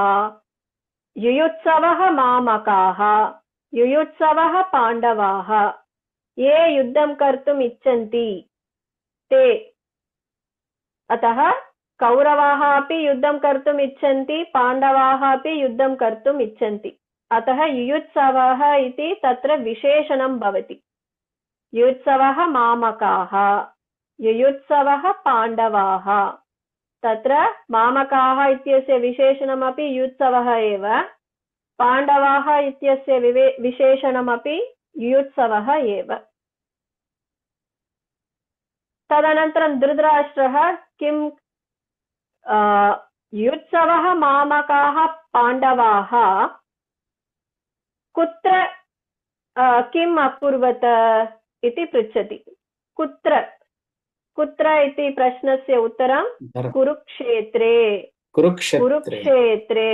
युयुत्सवः मामकाः, युयुत्सवः पाण्डवाः। ये युद्धं कर्तुम् इच्छन्ति ते। अतः कौरवाः अपि युद्धं कर्तुम् इच्छन्ति, पाण्डवाः अपि युद्धं कर्तुम् इच्छन्ति। अतः युयुत्सवः इति तत्र विशेषणं भवति। युयुत्सवः मामकाः, युयुत्सवः पाण्डवाः। तत्र मामकाः इत्यस्य विशेषणमपि युयुत्सवः एव, पाण्डवाः इत्यस्य विशेषणमपि युयुत्सवः एव। तदनन्तरं धृतराष्ट्रः किं युयुत्सवः मामकाः पाण्डवाः कुत्र किम् अकुर्वत इति पृच्छति। कुत्र, कुत्र इति प्रश्नस्य उत्तरं कुरुक्षेत्रे। कुरुक्षेत्रे।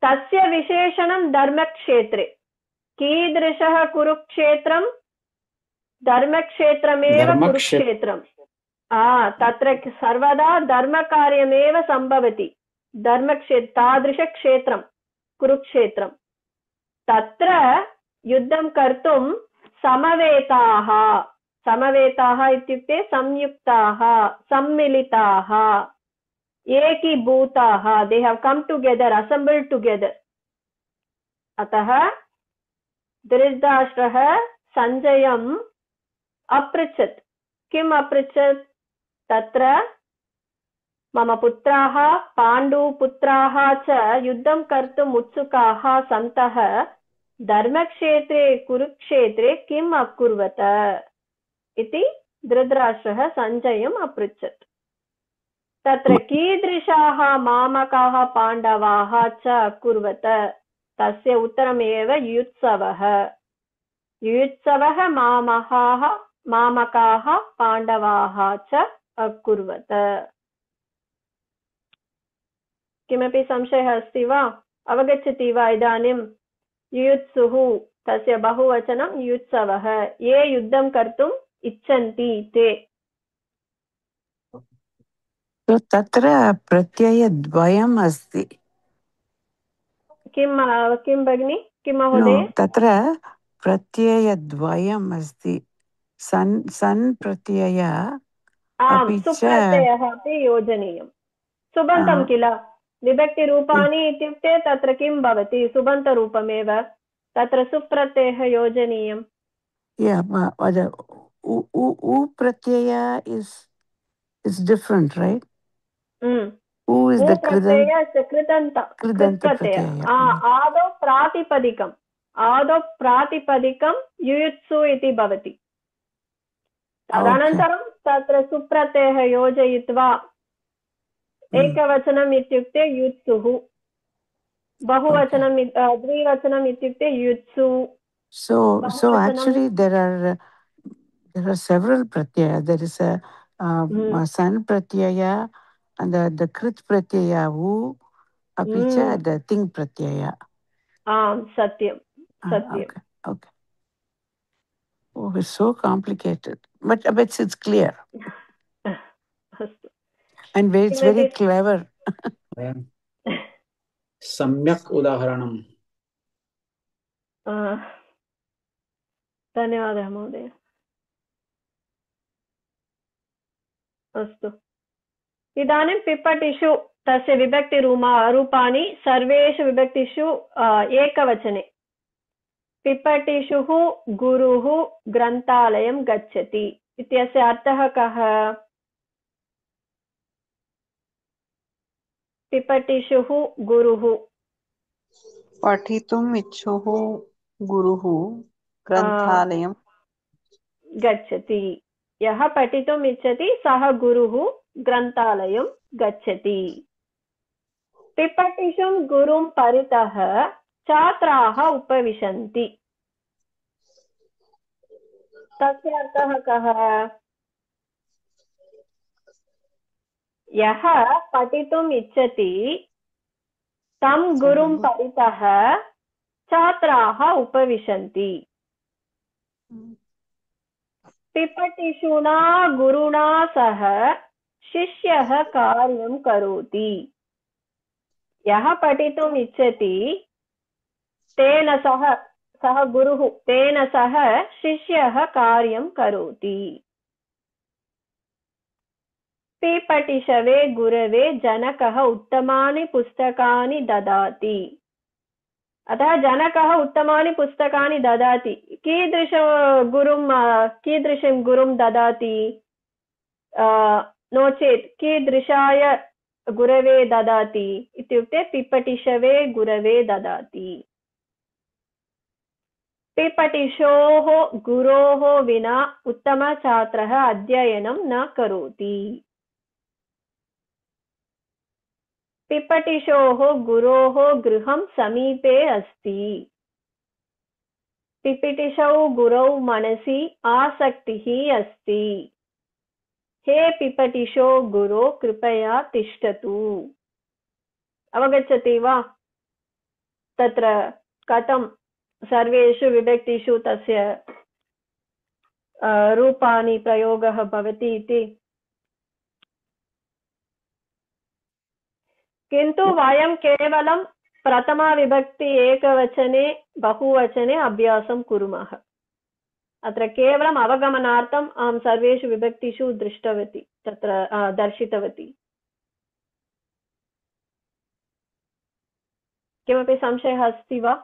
तस्य विशेषणं धर्मक्षेत्रे। कीदृशः कुरुक्षेत्रं? धर्मक्षेत्रमेव कुरुक्षेत्रम्। तत्र सर्वदा धर्मकार्यमेव सम्भवति। तादृशक्षेत्रं कुरुक्षेत्रं। तत्र युद्धं कर्तुं समवेताः, समवेताः इत्युक्ते संयुक्ताः, सम्मिलिताः, एकीभूताः, they have come together, assembled together. अतः धृतराष्ट्रः सञ्जयम् अपृच्छत्। किम् अपृच्छत्? तत्र मम पुत्राः पाण्डुपुत्राः च युद्धं कर्तुम् उत्सुकाः सन्तः धर्मक्षेत्रे कुरुक्षेत्रे किम् अकुर्वत इति धृतराष्ट्रः सञ्जयम् अपृच्छत्। तत्र कीदृशाः मामकाः पाण्डवाः च अकुर्वत? तस्य उत्तरमेव युयुत्सवः। युयुत्सवः मामकाः पाण्डवाः च अकुर्वत। किमपि संशयः अस्ति वा? अवगच्छति वा इदानीं? युयुत्सुः तस्य बहुवचनं युयुत्सवः। ये युद्धं कर्तुम् इच्छन्ति ते। तत्र प्रत्ययद्वयम् अस्ति। किं भगिनि? किं महोदय? तत्र प्रत्ययद्वयम् अस्ति। सन् प्रत्यय अपि च सुप्रत्ययः अपि योजनीयं। सुबन्तं किल? विभक्तिरूपाणि इत्युक्ते तत्र किं भवति? सुबन्तरूपमेव। तत्र सुप्रत्ययः योजनीयम्। उ प्रत्यय is different, right? Who is the कृदन्त प्रत्यय। आदौ प्रातिपदिकं युयुत्सु इति भवति। तदनन्तरं तत्र सुप्रत्ययः योजयित्वा एकवचनम् इत्युक्ते युत्सुः, बहुवचनं द्विवचनम् इत्युक्ते युत्सु। So actually there are several pratyaya. There is a san pratyaya and the krit pratyaya hu api cha the ting pratyaya. Satyam. Okay. Oh, it's so complicated, but it's clear. And it's very clever. सम्यक् उदाहरणम्। धन्यवादः महोदय। अस्तु, इदानीं पिपटिषु तस्य रूपाणि सर्वेषु विभक्तिषु एकवचने पिपटिषुः गुरुः ग्रन्थालयं गच्छति इत्यस्य अर्थः कः? पिपटिषुः गुरुः पठितुम् इच्छुः गुरुः ग्रन्थालयं गच्छति। यः पठितुम् इच्छति सः गुरुः ग्रन्थालयं गच्छति। पिपटिषुं गुरुं परितः छात्राः उपविशन्ति। तस्य अर्थः कः? यः पठितुम् इच्छति तं गुरुं परितः छात्राः उपविशन्ति। पिपटिषुणा गुरुणा सह शिष्यः कार्यं करोति। यः पठितुम् इच्छति तेन सह गुरुः तेन सह शिष्यः कार्यं करोति। पिपटिषवे गुरवे जनकः उत्तमानि पुस्तकानि ददाति। अतः जनकः उत्तमानि पुस्तकानि ददाति। कीदृशं गुरुं ददाति? नो चेत् कीदृशाय गुरवे ददाति इत्युक्ते पिपटिषवे गुरवे ददाति। पिपटिषोः गुरोः विना उत्तमछात्रः अध्ययनं न करोति। पिपटिषोः गुरोः गृहं समीपे अस्ति। पिपटिषौ गुरौ मनसि आसक्तिः अस्ति। हे पिपटिषो गुरो कृपया तिष्ठतु। अवगच्छति वा तत्र कथं सर्वेषु विभक्तिषु तस्य रूपाणि प्रयोगः भवति इति? किन्तु वयं केवलं प्रथमा विभक्ति एकवचने बहुवचने अभ्यासं कुर्मः। अत्र केवलम् अवगमनार्थम् अहं सर्वेषु विभक्तिषु दृष्टवती तत्र दर्शितवती। किमपि संशयः अस्ति वा?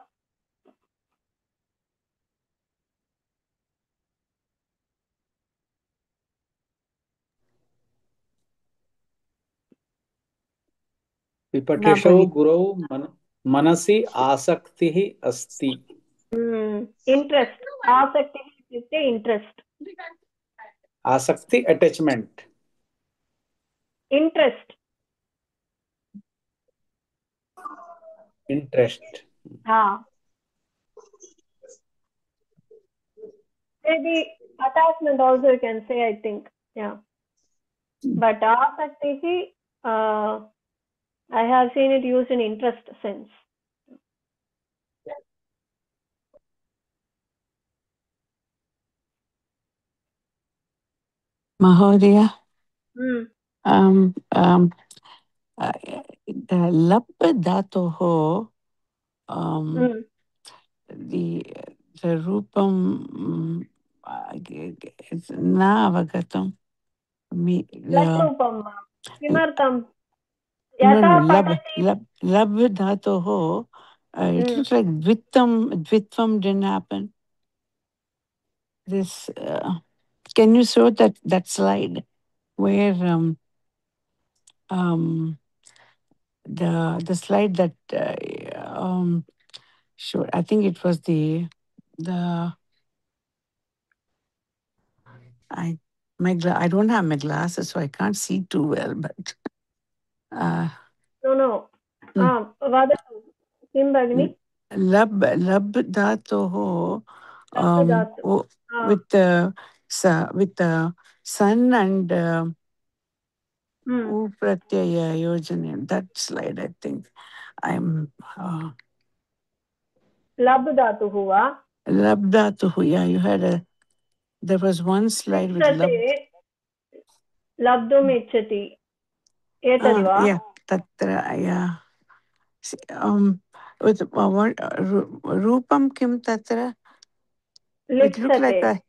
पिपठिषौ गुरौ मनसि आसक्तिः अस्ति। इंट्रेस्ट, आसक्तिः इत्युक्ते इंट्रेस्ट। आसक्ति अटैचमेंट। इंट्रेस्ट हाँ, maybe attachment also you can say, I think, yeah, but asaktihi I have seen it used in interest sense. Mahodaya, lab dhatoho, the rupam na avagatam. Latrupam kimartam? Lab dhatoho, it looks like dvitvam didn't happen. This can you show that slide where the slide that sure, I think it was I don't have my glasses, so I can't see too well, but no vadatu kim bagni? Lab dhatoho with the sun and pratyaya yojana. That slide, I think I'm lab dhatuhu va? Lab dhatuhu, yeah, you had there was one slide with labdum ichchati. Etad va? Yeah, tatra, yeah. With what rupam kim tatra? It looked like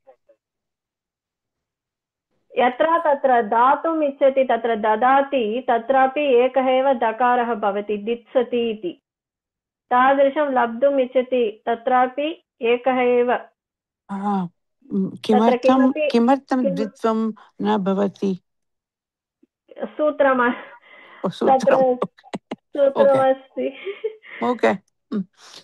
यत्र तत्र दातुम् इच्छति तत्र ददाति तत्रापि एकः एव दकारः भवति दित्सति इति तादृशं लब्धुम् इच्छति तत्रापि एकः एव तत्र किमपि किमर्थं द्वित्वं न भवति सूत्रम् तत्र सूत्रमस्ति Okay.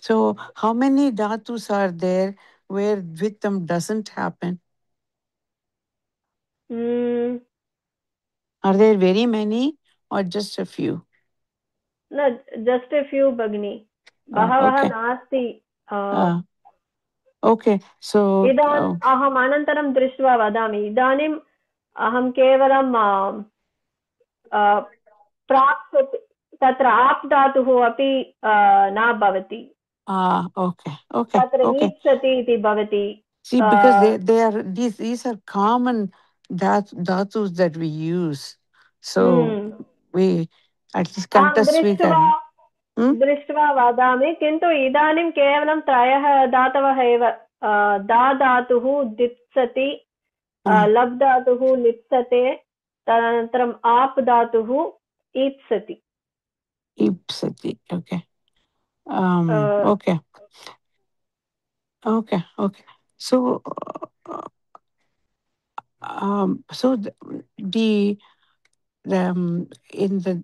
So how many dhatus are there where dvitvam doesn't happen? Are there very many or just a few? No, just a few Bagni. Bahavaha nasti. Okay. So Idan aham anantaram drishtva vadami. Idanim aham kevalam प्राप्स्यति तत्र आप धातुः अपि न भवति तत्र ईप्सति इति भवति See, because they are these are common dhatus that we use, so we at least दृष्ट्वा वदामि किन्तु इदानीं केवलं त्रयः धातवः एव दा धातुः दित्सति लब् धातुः लिप्सते तदनन्तरम् आप धातुः ईप्सति okay. Okay. So so the in the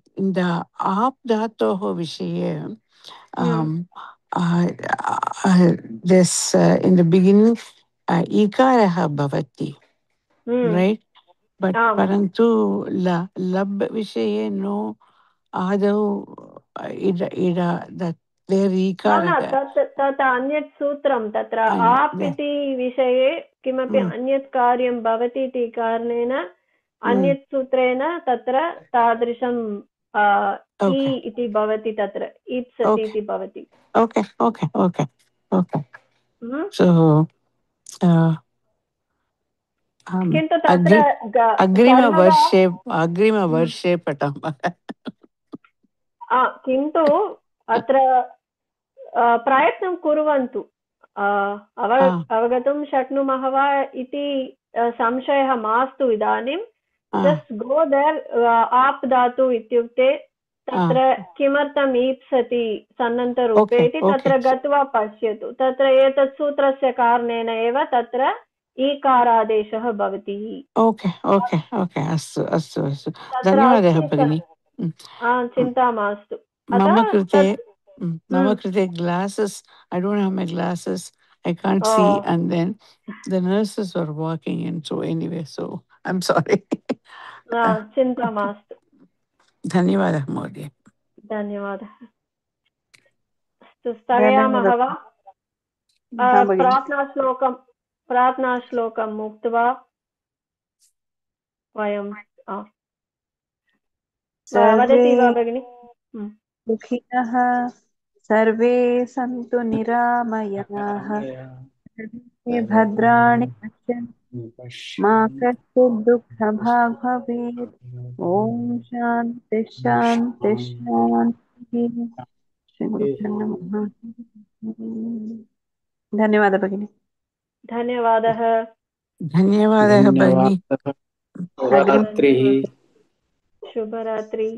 ap dhatoh vishaye this in the beginning ikarah bhavati, right? But parantu lab vishaye no adau ida that there ikarah तत् अन्यत् सूत्रं तत्र आप इति विषये किमपि अन्यत् कार्यं भवति इति कारणेन अन्यत् सूत्रेण तत्र तादृशं इति भवति तत्र ईप्सति इति भवति Okay. So किन्तु तत्र अग्रिमवर्षे पठामः किन्तु अत्र प्रयत्नं कुर्वन्तु अवगतुं शक्नुमः वा इति संशयः मास्तु इदानीं जस्ट् गो देर् आप धातु इत्युक्ते तत्र किमर्थम् ईप्सति सन्नन्तरूपे इति तत्र गत्वा पश्यतु तत्र एतत् सूत्रस्य कारणेन एव तत्र ईकारादेशः भवति ओके अस्तु धन्यवादः भगिनी चिन्ता मास्तु Mama krite glasses. I don't have my glasses. I can't see. And then the nurses were walking in. So anyway, so I'm sorry. Chinta mastu. Dhanyavadah, Modi. Dhanyavadah. स्थगयामः वा प्रार्थना श्लोकं मुक्त्वा वयं वदति वा भगिनि दुःखिनः सर्वे सन्तु निरामयाः भद्राणि पश्यन्तु मा कश्चित् दुःखभाग् भवेत् ॐ शान्ति शान्ति शान्तिः धन्यवादः भगिनि धन्यवादः भगिनि शुभरात्रि शुभरात्रि